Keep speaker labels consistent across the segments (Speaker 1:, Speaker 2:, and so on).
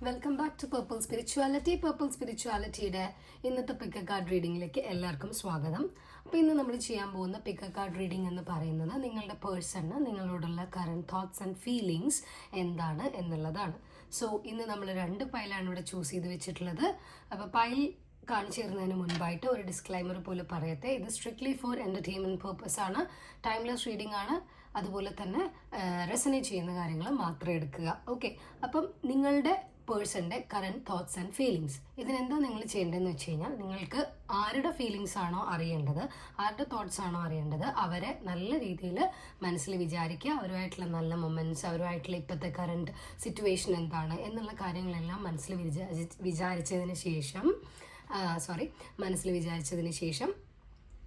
Speaker 1: Welcome back to purple spirituality. Purple സ്പിരിച്വാലിറ്റിയുടെ ഇന്നത്തെ pick card റീഡിങ്ങിലേക്ക് എല്ലാവർക്കും സ്വാഗതം. അപ്പോൾ ഇന്ന് നമ്മൾ ചെയ്യാൻ പോകുന്ന പിക്ക് കാർഡ് റീഡിംഗ് എന്ന് പറയുന്നത് നിങ്ങളുടെ പേഴ്സണ് നിങ്ങളോടുള്ള കറണ്ട് തോട്ട്സ് ആൻഡ് ഫീലിങ്സ് എന്താണ് എന്നുള്ളതാണ്. സോ ഇന്ന് നമ്മൾ 2 പൈലാണ് ഇവിടെ ചൂസ് ചെയ്ത് വെച്ചിട്ടുള്ളത്. അപ്പോൾ പൈൽ കാണിച്ചു തരുന്നതിന് മുൻപായിട്ട് ഒരു ഡിസ്ക്ലൈമർ പോലെ പറയട്ടെ, ഇത് സ്ട്രിക്ട്ലി ഫോർ എൻ്റർടൈൻമെൻറ്റ് പേർപ്പസ് ആണ്, ടൈംലെസ് റീഡിംഗ് ആണ്. അതുപോലെ തന്നെ റെസനേറ്റ് ചെയ്യുന്ന കാര്യങ്ങൾ മാത്രം എടുക്കുക. ഓക്കെ, അപ്പം നിങ്ങളുടെ പേഴ്സൻ്റെ കറണ്ട് തോട്ട്സ് ആൻഡ് ഫീലിങ്സ്, ഇതിനെന്താ നിങ്ങൾ ചെയ്യേണ്ടതെന്ന് വെച്ച് കഴിഞ്ഞാൽ, നിങ്ങൾക്ക് ആരുടെ ഫീലിങ്സ് ആണോ അറിയേണ്ടത്, ആരുടെ തോട്ട്സ് ആണോ അറിയേണ്ടത്, അവരെ നല്ല രീതിയിൽ മനസ്സിൽ വിചാരിക്കുക. അവരുമായിട്ടുള്ള നല്ല മൊമെൻറ്റ്സ്, അവരുമായിട്ടുള്ള ഇപ്പോഴത്തെ കറണ്ട് സിറ്റുവേഷൻ എന്താണ് എന്നുള്ള കാര്യങ്ങളെല്ലാം മനസ്സിൽ വിചാരിച്ചതിന് ശേഷം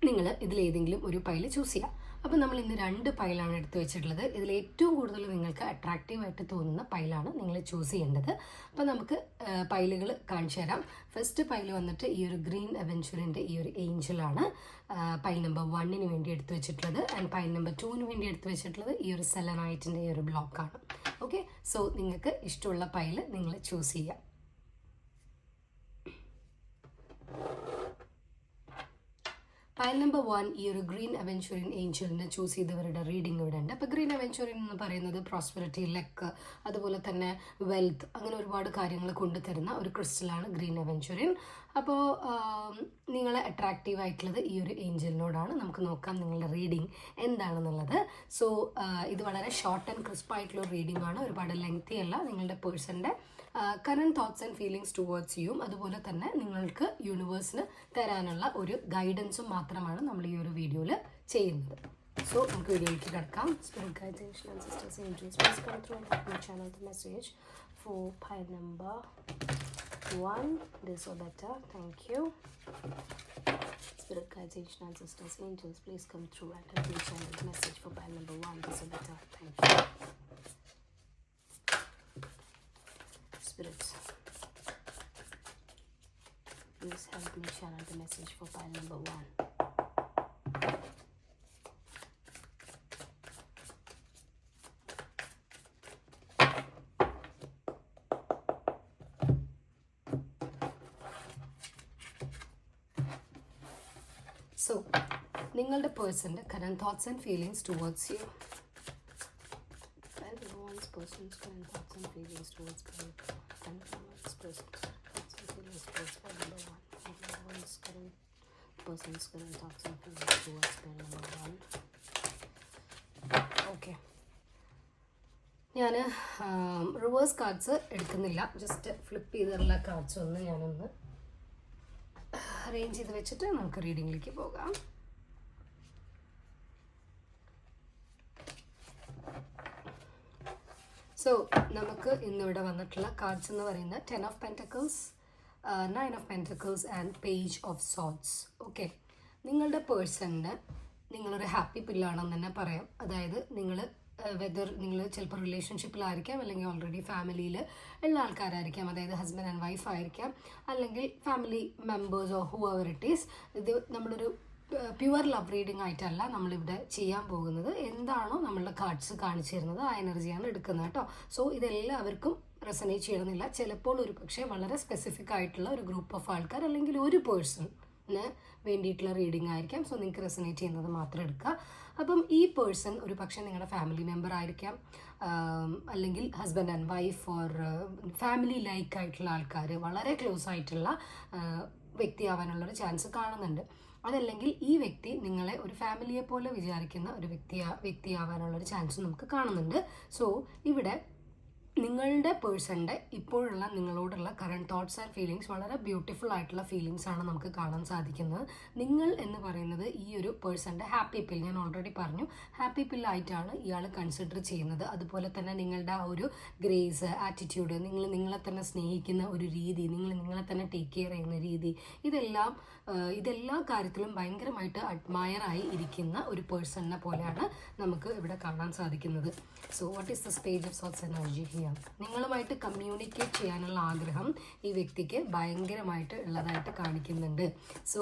Speaker 1: നിങ്ങൾ ഇതിലേതെങ്കിലും ഒരു പൈല് ചൂസ് ചെയ്യുക. അപ്പോൾ നമ്മൾ ഇന്ന് 2 പൈലാണ് എടുത്ത് വെച്ചിട്ടുള്ളത്. ഇതിൽ ഏറ്റവും കൂടുതൽ നിങ്ങൾക്ക് അട്രാക്റ്റീവായിട്ട് തോന്നുന്ന പൈലാണ് നിങ്ങൾ ചൂസ് ചെയ്യേണ്ടത്. അപ്പോൾ നമുക്ക് പൈലുകൾ കാണിച്ചു തരാം. ഫസ്റ്റ് പൈല് വന്നിട്ട് ഈ ഒരു ഗ്രീൻ അവെഞ്ചറിൻ്റെ ഈ ഒരു ഏഞ്ചലാണ് പൈൽ നമ്പർ 1 വേണ്ടി എടുത്ത് വെച്ചിട്ടുള്ളത്. ആൻഡ് പൈൽ നമ്പർ 2 വേണ്ടി എടുത്ത് വെച്ചിട്ടുള്ളത് ഈ ഒരു സെലനൈറ്റിൻ്റെ ഈ ഒരു ബ്ലോക്കാണ്. ഓക്കെ, സോ നിങ്ങൾക്ക് ഇഷ്ടമുള്ള പൈല് നിങ്ങൾ ചൂസ് ചെയ്യുക. പൈൽ നമ്പർ 1 ഈ ഒരു ഗ്രീൻ അവെഞ്ചുറിൻ ഏഞ്ചലിനെ ചൂസ് ചെയ്തവരുടെ റീഡിംഗ് ഇവിടെ ഉണ്ട്. അപ്പോൾ ഗ്രീൻ അവെഞ്ചുറിൻ എന്ന് പറയുന്നത് പ്രോസ്പെറിറ്റി, ലക്ക്, അതുപോലെ തന്നെ വെൽത്ത്, അങ്ങനെ ഒരുപാട് കാര്യങ്ങൾ കൊണ്ടുതരുന്ന ഒരു ക്രിസ്റ്റലാണ് ഗ്രീൻ അവെഞ്ചുറിൻ. അപ്പോൾ നിങ്ങളെ അട്രാക്റ്റീവ് ആയിട്ടുള്ളത് ഈ ഒരു ഏഞ്ചലിനോടാണ്. നമുക്ക് നോക്കാം നിങ്ങളുടെ റീഡിംഗ് എന്താണെന്നുള്ളത്. സോ ഇത് വളരെ ഷോർട്ട് ആൻഡ് ക്രിസ്പ് ആയിട്ടുള്ള ഒരു റീഡിംഗ് ആണ്, ഒരുപാട് ലെങ്തി അല്ല. നിങ്ങളുടെ പേഴ്സൻ്റെ current thoughts and feelings towards യും അതുപോലെ തന്നെ നിങ്ങൾക്ക് യൂണിവേഴ്സിന് തരാനുള്ള ഒരു ഗൈഡൻസും മാത്രമാണ് നമ്മൾ ഈ ഒരു വീഡിയോയിൽ ചെയ്യുന്നത്. സോ നമുക്ക് വീഡിയോയിലേക്ക് കിടക്കാം. Spirit guides, angels and sisters, angels please come through and help my channel to message for pile number 1 this or better. Thank you. Spirit guides, and sisters, angels, please come through and help me channel the message for pile number 1 this or better. Thank you. Spirits, please help me channel the message for pile number 1. So, നിങ്ങളുടെ പേഴ്സൻ്റെ current thoughts and feelings towards you. One's person's current thoughts and feelings towards one's person's thoughts and feelings towards number 1. One's current person's current thoughts and feelings towards number 1. Okay. ഞാൻ reverse cards എടുക്കുന്നില്ല, just flip ചെയ്തിട്ടുള്ള cards ഒന്ന് ഞാനൊന്ന് arrange ചെയ്ത് വെച്ചിട്ട് നമുക്ക് റീഡിങ്ങിലേക്ക് പോകാം. So നമുക്ക് ഇന്നിവിടെ വന്നിട്ടുള്ള കാർഡ്സ് എന്ന് പറയുന്നത് 10 of Pentacles, 9 of Pentacles and page of swords. Okay, നിങ്ങളുടെ പേഴ്സണിന് നിങ്ങളൊരു ഹാപ്പി പില്ലാണെന്ന് തന്നെ പറയാം. അതായത് നിങ്ങൾ നിങ്ങൾ ചിലപ്പോൾ റിലേഷൻഷിപ്പിലായിരിക്കാം, അല്ലെങ്കിൽ ഓൾറെഡി ഫാമിലിയിൽ ഉള്ള ആൾക്കാരായിരിക്കാം, അതായത് ഹസ്ബൻഡ് ആൻഡ് വൈഫ് ആയിരിക്കാം, അല്ലെങ്കിൽ ഫാമിലി മെമ്പേഴ്സോ ഹൂ എവർ ഇറ്റ് ഈസ്. ഇത് നമ്മളൊരു പ്യുവർ ലവ് റീഡിംഗ് ആയിട്ടല്ല നമ്മളിവിടെ ചെയ്യാൻ പോകുന്നത്. എന്താണോ നമ്മളുടെ കാർഡ്സ് കാണിച്ചു തരുന്നത് ആ എനർജിയാണ് എടുക്കുന്നത് കേട്ടോ. സോ ഇതെല്ലാവർക്കും റെസനേറ്റ് ചെയ്യണമെന്നില്ല. ചിലപ്പോൾ ഒരു പക്ഷേ വളരെ സ്പെസിഫിക് ആയിട്ടുള്ള ഒരു ഗ്രൂപ്പ് ഓഫ് ആൾക്കാർ അല്ലെങ്കിൽ ഒരു പേഴ്സണിന് വേണ്ടിയിട്ടുള്ള റീഡിംഗ് ആയിരിക്കാം. സോ നിങ്ങൾക്ക് റെസനേറ്റ് ചെയ്യുന്നത് മാത്രം എടുക്കുക. അപ്പം ഈ പേഴ്സൺ ഒരു പക്ഷേ നിങ്ങളുടെ ഫാമിലി മെമ്പർ ആയിരിക്കാം, അല്ലെങ്കിൽ husband and wife or family like ആയിട്ടുള്ള ആൾക്കാർ, വളരെ ക്ലോസ് ആയിട്ടുള്ള വ്യക്തിയാവാനുള്ളൊരു ചാൻസ് കാണുന്നുണ്ട്. അതല്ലെങ്കിൽ ഈ വ്യക്തി നിങ്ങളെ ഒരു ഫാമിലിയെ പോലെ വിചാരിക്കുന്ന ഒരു വ്യക്തിയാവാനുള്ളൊരു ചാൻസ് നമുക്ക് കാണുന്നുണ്ട്. സോ ഇവിടെ നിങ്ങളുടെ പേഴ്സൻ്റെ ഇപ്പോഴുള്ള നിങ്ങളോടുള്ള കറണ്ട് തോട്ട്സ് ആൻഡ് ഫീലിങ്സ് വളരെ ബ്യൂട്ടിഫുൾ ആയിട്ടുള്ള ഫീലിങ്സ് ആണ് നമുക്ക് കാണാൻ സാധിക്കുന്നത്. നിങ്ങൾ എന്ന് പറയുന്നത് ഈ ഒരു പേഴ്സൻ്റെ ഹാപ്പി പിൽ, ഞാൻ ഓൾറെഡി പറഞ്ഞു, ഹാപ്പി പില്ലായിട്ടാണ് ഇയാൾ കൺസിഡർ ചെയ്യുന്നത്. അതുപോലെ തന്നെ നിങ്ങളുടെ ആ ഒരു ഗ്രേസ്, ആറ്റിറ്റ്യൂഡ്, നിങ്ങളെ തന്നെ സ്നേഹിക്കുന്ന ഒരു രീതി, നിങ്ങളെ തന്നെ ടേക്ക് കെയർ ചെയ്യുന്ന രീതി, ഇതെല്ലാ കാര്യത്തിലും ഭയങ്കരമായിട്ട് അഡ്മയർ ആയി ഇരിക്കുന്ന ഒരു പേഴ്സണിനെ പോലെയാണ് നമുക്ക് ഇവിടെ കാണാൻ സാധിക്കുന്നത്. So what is the page of swords energy here? ആയിരിക്കാം. നിങ്ങളുമായിട്ട് കമ്മ്യൂണിക്കേറ്റ് ചെയ്യാനുള്ള ആഗ്രഹം ഈ വ്യക്തിക്ക് ഭയങ്കരമായിട്ട് ഉള്ളതായിട്ട് കാണിക്കുന്നുണ്ട്. സോ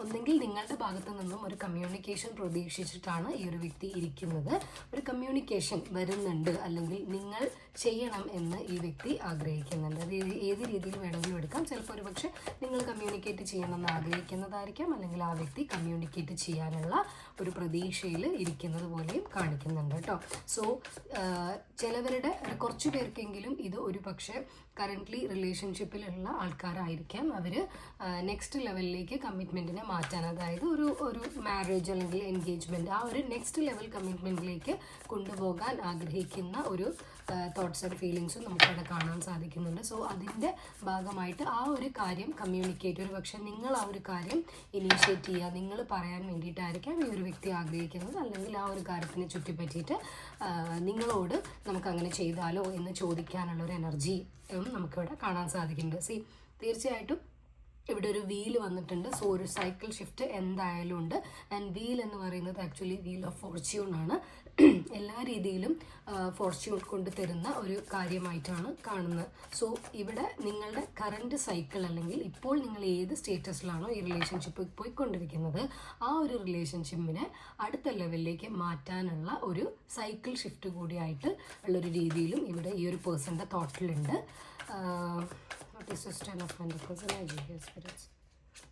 Speaker 1: ഒന്നെങ്കിൽ നിങ്ങളുടെ ഭാഗത്തു നിന്നും ഒരു കമ്മ്യൂണിക്കേഷൻ പ്രതീക്ഷിച്ചിട്ടാണ് ഈ ഒരു വ്യക്തി ഇരിക്കുന്നത്. ഒരു കമ്മ്യൂണിക്കേഷൻ വരുന്നുണ്ട്, അല്ലെങ്കിൽ നിങ്ങൾ ചെയ്യണം എന്ന് ഈ വ്യക്തി ആഗ്രഹിക്കുന്നുണ്ട്. അത് ഏത് രീതിയിൽ വേണമെങ്കിലും എടുക്കാം. ചിലപ്പോൾ ഒരു പക്ഷേ നിങ്ങൾ കമ്മ്യൂണിക്കേറ്റ് ചെയ്യണമെന്ന് ആഗ്രഹിക്കുന്നതായിരിക്കാം, അല്ലെങ്കിൽ ആ വ്യക്തി കമ്മ്യൂണിക്കേറ്റ് ചെയ്യാനുള്ള ഒരു പ്രതീക്ഷയിൽ ഇരിക്കുന്നത് പോലെയും കാണിക്കുന്നുണ്ട് കേട്ടോ. സോ ചിലവരുടെ കുറച്ച് പേർക്കെങ്കിലും ഇത് ഒരു പക്ഷേ കറൻ്റ്ലി റിലേഷൻഷിപ്പിലുള്ള ആൾക്കാരായിരിക്കാം. അവർ നെക്സ്റ്റ് ലെവലിലേക്ക് കമ്മിറ്റ്മെൻറ്റിനെ മാറ്റാൻ, അതായത് ഒരു മാരേജ് അല്ലെങ്കിൽ എൻഗേജ്മെൻറ്റ്, ആ ഒരു നെക്സ്റ്റ് ലെവൽ കമ്മിറ്റ്മെൻറ്റിലേക്ക് കൊണ്ടുപോകാൻ ആഗ്രഹിക്കുന്ന ഒരു തോട്ട്സ് ആൻഡ് ഫീലിങ്സും നമുക്കവിടെ കാണാൻ സാധിക്കുന്നുണ്ട്. സോ അതിൻ്റെ ഭാഗമായിട്ട് ആ ഒരു കാര്യം കമ്മ്യൂണിക്കേറ്റ്, ഒരു പക്ഷേ നിങ്ങൾ ആ ഒരു കാര്യം ഇനീഷ്യേറ്റ് ചെയ്യുക, നിങ്ങൾ പറയാൻ വേണ്ടിയിട്ടായിരിക്കാം ഈ ഒരു വ്യക്തി ആഗ്രഹിക്കുന്നത്. അല്ലെങ്കിൽ ആ ഒരു കാര്യത്തിനെ ചുറ്റിപ്പറ്റിയിട്ട് നിങ്ങളോട് നമുക്കങ്ങനെ ചെയ്താലോ എന്ന് ചോദിക്കാനുള്ളൊരു എനർജി നമുക്കിവിടെ കാണാൻ സാധിക്കുന്നുണ്ട്. തീർച്ചയായിട്ടും ഇവിടെ ഒരു വീൽ വന്നിട്ടുണ്ട്. സോ ഒരു സൈക്കിൾ ഷിഫ്റ്റ് എന്തായാലും ഉണ്ട്. ആൻഡ് വീൽ എന്ന് പറയുന്നത് ആക്ച്വലി വീൽ ഓഫ് ഫോർച്യൂൺ ആണ്. എല്ലാ രീതിയിലും ഫോർച്യൂൺ കൊണ്ട് തരുന്ന ഒരു കാര്യമായിട്ടാണ് കാണുന്നത്. സോ ഇവിടെ നിങ്ങളുടെ കറണ്ട് സൈക്കിൾ, അല്ലെങ്കിൽ ഇപ്പോൾ നിങ്ങൾ ഏത് സ്റ്റേറ്റസിലാണോ ഈ റിലേഷൻഷിപ്പ് പോയിക്കൊണ്ടിരിക്കുന്നത്, ആ ഒരു റിലേഷൻഷിപ്പിനെ അടുത്ത ലെവലിലേക്ക് മാറ്റാനുള്ള ഒരു സൈക്കിൾ ഷിഫ്റ്റ് കൂടിയായിട്ട് ഉള്ളൊരു രീതിയിലും ഇവിടെ ഈ ഒരു പേഴ്സൻ്റെ തോട്ടിലുണ്ട്. What is this Ten of Pentacles energy here, spirits?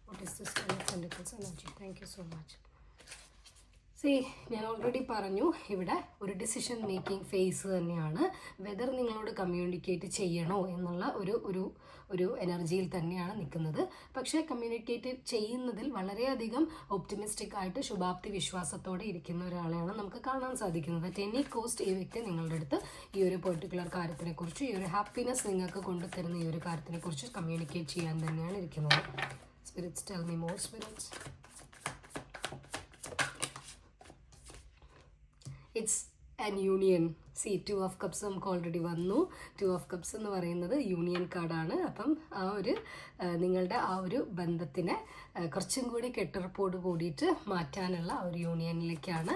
Speaker 1: What is this Ten of Pentacles energy? Thank you so much. ഞാൻ ഓൾറെഡി പറഞ്ഞു, ഇവിടെ ഒരു ഡിസിഷൻ മേക്കിംഗ് ഫേസ് തന്നെയാണ്. വെദർ നിങ്ങളോട് കമ്മ്യൂണിക്കേറ്റ് ചെയ്യണോ എന്നുള്ള ഒരു എനർജിയിൽ തന്നെയാണ് നിൽക്കുന്നത്. പക്ഷേ കമ്മ്യൂണിക്കേറ്റ് ചെയ്യുന്നതിൽ വളരെയധികം ഒപ്റ്റിമിസ്റ്റിക് ആയിട്ട് ശുഭാപ്തി വിശ്വാസത്തോടെ ഇരിക്കുന്ന ഒരാളെയാണ് നമുക്ക് കാണാൻ സാധിക്കുന്നത്. അറ്റ് എനി കോസ്റ്റ് ഈ വ്യക്തി നിങ്ങളുടെ അടുത്ത് ഈ ഒരു പെർട്ടിക്കുലർ കാര്യത്തിനെക്കുറിച്ച്, ഈ ഒരു ഹാപ്പിനെസ് നിങ്ങൾക്ക് കൊണ്ടുതരുന്ന ഈ ഒരു കാര്യത്തിനെക്കുറിച്ച് കമ്മ്യൂണിക്കേറ്റ് ചെയ്യാൻ തന്നെയാണ് ഇരിക്കുന്നത്. Spirits tell me more spirits. It's an union. Two of Cups നമുക്ക് ഓൾറെഡി വന്നു. 2 of Cups എന്ന് പറയുന്നത് യൂണിയൻ കാർഡാണ്. അപ്പം ആ ഒരു നിങ്ങളുടെ ആ ഒരു ബന്ധത്തിനെ കുറച്ചും കൂടി കെട്ടുറപ്പോട് കൂടിയിട്ട് മാറ്റാനുള്ള ഒരു യൂണിയനിലേക്കാണ്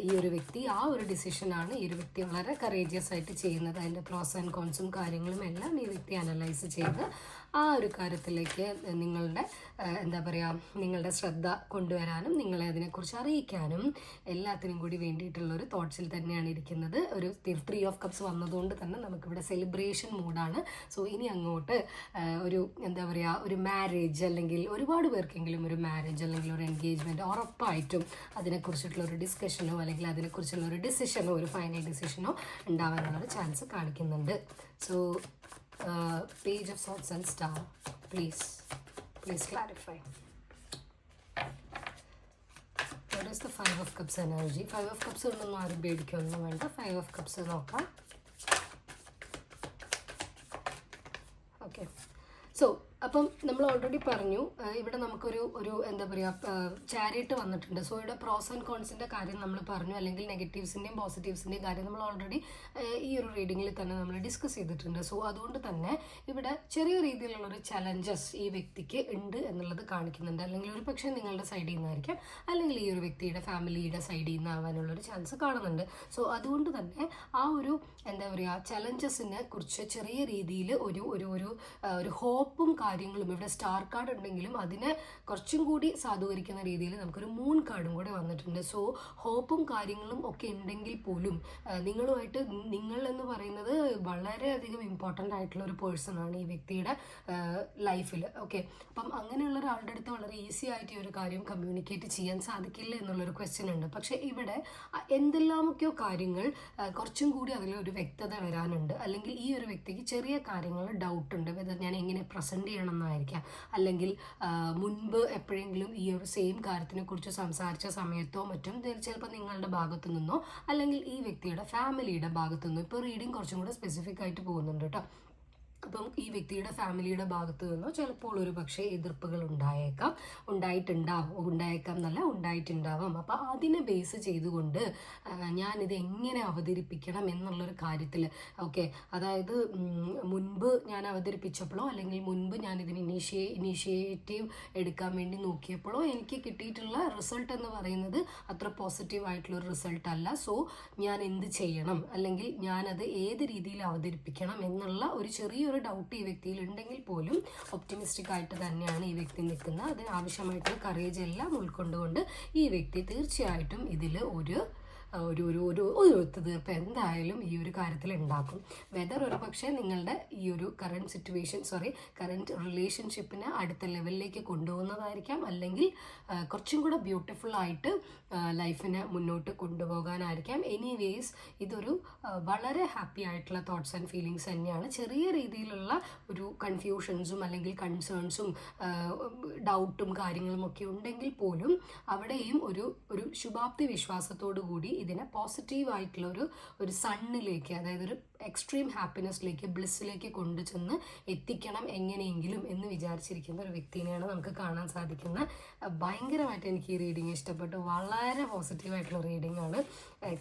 Speaker 1: ഈ ഒരു വ്യക്തി. ആ ഒരു ഡിസിഷനാണ് ഈ ഒരു വ്യക്തി വളരെ കറേജിയസ് ആയിട്ട് ചെയ്യുന്നത്. അതിൻ്റെ പ്രോസ് ആൻഡ് കോൺസും കാര്യങ്ങളും എല്ലാം ഈ വ്യക്തി അനലൈസ് ചെയ്ത് ആ ഒരു കാര്യത്തിലേക്ക് നിങ്ങളുടെ നിങ്ങളുടെ ശ്രദ്ധ കൊണ്ടുവരാനും നിങ്ങളെ അതിനെക്കുറിച്ച് അറിയിക്കാനും എല്ലാത്തിനും കൂടി വേണ്ടിയിട്ടുള്ളൊരു തോട്ട്സിൽ തന്നെയാണ് ഇരിക്കുന്നത്. ഒരു 3 of Cups വന്നതുകൊണ്ട് തന്നെ നമുക്കിവിടെ സെലിബ്രേഷൻ മൂഡാണ്. സോ ഇനി അങ്ങോട്ട് ഒരു മാരേജ്, അല്ലെങ്കിൽ ഒരുപാട് പേർക്കെങ്കിലും ഒരു മാരേജ് അല്ലെങ്കിൽ ഒരു എൻഗേജ്മെൻറ്റ് ഉറപ്പായിട്ടും അതിനെക്കുറിച്ചിട്ടുള്ള ഒരു ഡിസ്കഷനോ അല്ലെങ്കിൽ അതിനെക്കുറിച്ചുള്ള ഒരു ഡിസിഷനോ, ഒരു ഫൈനൽ ഡിസിഷനോ ഉണ്ടാവാനുള്ളൊരു ചാൻസ് കാണിക്കുന്നുണ്ട്. So Page of Swords and Star, please clarify. What is the 5 of Cups energy? 5 of Cups ഒന്നും ആരും പേടിക്കൊന്നും വേണ്ട. 5 of Cups നോക്കാം. ഓക്കെ. സോ അപ്പം നമ്മൾ ഓൾറെഡി പറഞ്ഞു, ഇവിടെ നമുക്കൊരു ചാരിയറ്റ് വന്നിട്ടുണ്ട്. സോ ഇവിടെ പ്രോസ് ആൻഡ് കോൺസിൻ്റെ കാര്യം നമ്മൾ പറഞ്ഞു, അല്ലെങ്കിൽ നെഗറ്റീവ്സിൻ്റെയും പോസിറ്റീവ്സിൻ്റെയും കാര്യം നമ്മൾ ഓൾറെഡി ഈ ഒരു റീഡിങ്ങിൽ തന്നെ നമ്മൾ ഡിസ്കസ് ചെയ്തിട്ടുണ്ട്. സോ അതുകൊണ്ട് തന്നെ ഇവിടെ ചെറിയ രീതിയിലുള്ളൊരു ചലഞ്ചസ് ഈ വ്യക്തിക്ക് ഉണ്ട് എന്നുള്ളത് കാണിക്കുന്നുണ്ട്. അല്ലെങ്കിൽ ഒരു പക്ഷേ നിങ്ങളുടെ സൈഡിൽ നിന്നായിരിക്കാം, അല്ലെങ്കിൽ ഈ ഒരു വ്യക്തിയുടെ ഫാമിലിയുടെ സൈഡിൽ നിന്നാവാനുള്ളൊരു ചാൻസ് കാണുന്നുണ്ട്. സോ അതുകൊണ്ട് തന്നെ ആ ഒരു ചലഞ്ചസിനെ കുറിച്ച് ചെറിയ രീതിയിൽ ഒരു ഹോപ്പും കാര്യങ്ങളും, ഇവിടെ സ്റ്റാർ കാർഡ് ഉണ്ടെങ്കിലും അതിനെ കുറച്ചും കൂടി സാധൂകരിക്കുന്ന രീതിയിൽ നമുക്കൊരു മൂൺ കാർഡും കൂടെ വന്നിട്ടുണ്ട്. സോ ഹോപ്പും കാര്യങ്ങളും ഒക്കെ ഉണ്ടെങ്കിൽ പോലും നിങ്ങൾ എന്ന് പറയുന്നത് വളരെയധികം ഇമ്പോർട്ടൻ്റ് ആയിട്ടുള്ള ഒരു പേഴ്സണാണ് ഈ വ്യക്തിയുടെ ലൈഫിൽ. ഓക്കെ. അപ്പം അങ്ങനെയുള്ള ഒരാളുടെ അടുത്ത് വളരെ ഈസി ആയിട്ട് ഈ ഒരു കാര്യം കമ്മ്യൂണിക്കേറ്റ് ചെയ്യാൻ സാധിക്കില്ല എന്നുള്ളൊരു ക്വസ്റ്റ്യൻ ഉണ്ട്. പക്ഷേ ഇവിടെ എന്തെല്ലാമൊക്കെയോ കാര്യങ്ങൾ കുറച്ചും കൂടി അതിലൊരു വ്യക്തത വരാനുണ്ട്. അല്ലെങ്കിൽ ഈ ഒരു വ്യക്തിക്ക് ചെറിയ കാര്യങ്ങൾ ഡൗട്ട് ഉണ്ട്, വെദർ ഞാൻ എങ്ങനെ പ്രസൻറ്റ് ചെയ്യണം എന്നായിരിക്കാം, അല്ലെങ്കിൽ മുൻപ് എപ്പോഴെങ്കിലും ഈ ഒരു സെയിം കാര്യത്തിനെ കുറിച്ച് സംസാരിച്ച സമയത്തോ മറ്റും ചിലപ്പോൾ നിങ്ങളുടെ ഭാഗത്തു നിന്നോ അല്ലെങ്കിൽ ഈ വ്യക്തിയുടെ ഫാമിലിയുടെ ഭാഗത്തു നിന്നോ. ഇപ്പോൾ റീഡിങ് കുറച്ചും കൂടെ സ്പെസിഫിക് ആയിട്ട് പോകുന്നുണ്ട് കേട്ടോ. അപ്പം ഈ വ്യക്തിയുടെ ഫാമിലിയുടെ ഭാഗത്തു നിന്നോ ചിലപ്പോൾ ഒരു പക്ഷേ എതിർപ്പുകൾ ഉണ്ടായിട്ടുണ്ടാവാം. അപ്പം അതിനെ ബേസ് ചെയ്തുകൊണ്ട് ഞാനിത് എങ്ങനെ അവതരിപ്പിക്കണം എന്നുള്ളൊരു കാര്യത്തിൽ ഓക്കെ, അതായത് മുൻപ് ഞാൻ അവതരിപ്പിച്ചപ്പോഴോ അല്ലെങ്കിൽ മുൻപ് ഞാനിതിന് ഇനീഷ്യേറ്റീവ് എടുക്കാൻ വേണ്ടി നോക്കിയപ്പോഴോ എനിക്ക് കിട്ടിയിട്ടുള്ള റിസൾട്ട് എന്ന് പറയുന്നത് അത്ര പോസിറ്റീവായിട്ടുള്ളൊരു റിസൾട്ട് അല്ല. സോ ഞാൻ എന്ത് ചെയ്യണം, അല്ലെങ്കിൽ ഞാനത് ഏത് രീതിയിൽ അവതരിപ്പിക്കണം എന്നുള്ള ഒരു ചെറിയൊരു ഡൗട്ട് ഈ വ്യക്തിയിൽ ഉണ്ടെങ്കിൽ പോലും ഒപ്റ്റിമിസ്റ്റിക് ആയിട്ട് തന്നെയാണ് ഈ വ്യക്തി നിൽക്കുന്നത്. അതിന് ആവശ്യമായിട്ടുള്ള കറേജ് എല്ലാം ഉൾക്കൊണ്ടുകൊണ്ട് ഈ വ്യക്തി തീർച്ചയായിട്ടും ഇതിൽ ഒരു ഒത്തുതീർപ്പ് എന്തായാലും ഈ ഒരു കാര്യത്തിൽ ഉണ്ടാക്കും. വെദർ ഒരു പക്ഷേ നിങ്ങളുടെ ഈ ഒരു കറൻറ്റ് റിലേഷൻഷിപ്പിനെ അടുത്ത ലെവലിലേക്ക് കൊണ്ടുപോകുന്നതായിരിക്കാം, അല്ലെങ്കിൽ കുറച്ചും കൂടെ ബ്യൂട്ടിഫുൾ ആയിട്ട് ലൈഫിനെ മുന്നോട്ട് കൊണ്ടുപോകാനായിരിക്കാം. എനിവേസ് ഇതൊരു വളരെ ഹാപ്പി ആയിട്ടുള്ള തോട്ട്സ് ആൻഡ് ഫീലിങ്സ് തന്നെയാണ്. ചെറിയ രീതിയിലുള്ള ഒരു കൺഫ്യൂഷൻസും അല്ലെങ്കിൽ കൺസേൺസും ഡൗട്ടും കാര്യങ്ങളും ഒക്കെ ഉണ്ടെങ്കിൽ പോലും അവിടെയും ഒരു ശുഭാപ്തി വിശ്വാസത്തോടു കൂടി ഇതിനെ പോസിറ്റീവായിട്ടുള്ള ഒരു സണ്ണിലേക്ക്, അതായത് ഒരു എക്സ്ട്രീം ഹാപ്പിനെസ്സിലേക്ക്, ബ്ലിസ്സിലേക്ക് കൊണ്ടുചെന്ന് എത്തിക്കണം എങ്ങനെയെങ്കിലും എന്ന് വിചാരിച്ചിരിക്കുന്ന ഒരു വ്യക്തിനെയാണ് നമുക്ക് കാണാൻ സാധിക്കുന്നത്. ഭയങ്കരമായിട്ട് എനിക്ക് ഈ റീഡിങ് ഇഷ്ടപ്പെട്ടു. വളരെ പോസിറ്റീവായിട്ടുള്ള റീഡിംഗ് ആണ്.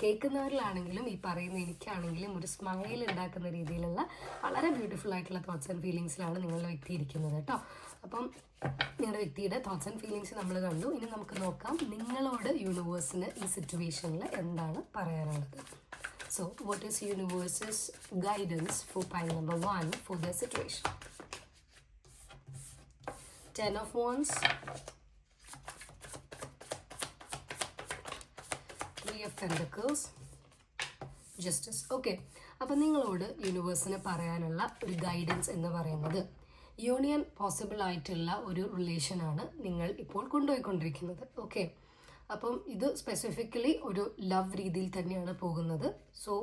Speaker 1: കേൾക്കുന്നവരിലാണെങ്കിലും ഈ പറയുന്ന എനിക്കാണെങ്കിലും ഒരു സ്മൈൽ ഉണ്ടാക്കുന്ന രീതിയിലുള്ള വളരെ ബ്യൂട്ടിഫുൾ ആയിട്ടുള്ള തോട്ട്സ് ആൻഡ് ഫീലിങ്സിലാണ് നിങ്ങളുടെ വ്യക്തി ഇരിക്കുന്നത് കേട്ടോ. അപ്പം നിങ്ങളുടെ വ്യക്തിയുടെ തോട്ട്സ് ആൻഡ് ഫീലിങ്സ് നമ്മൾ കണ്ടു. ഇനി നമുക്ക് നോക്കാം നിങ്ങളോട് യൂണിവേഴ്സിന് ഈ സിറ്റുവേഷനിൽ എന്താണ് പറയാനുള്ളത്. So, what is universe's guidance for pile number 1 for the situation? 10 of Wands, 3 of Pentacles, Justice. Okay, അപ്പം നിങ്ങളോട് യൂണിവേഴ്സിന് പറയാനുള്ള ഒരു ഗൈഡൻസ് എന്ന് പറയുന്നത് യൂണിയൻ പോസിബിൾ ആയിട്ടുള്ള ഒരു റിലേഷനാണ് നിങ്ങൾ ഇപ്പോൾ കൊണ്ടുപോയിക്കൊണ്ടിരിക്കുന്നത്. ഓക്കെ, അപ്പം ഇത് സ്പെസിഫിക്കലി ഒരു ലവ് രീതിയിൽ തന്നെയാണ് പോകുന്നത്. സോ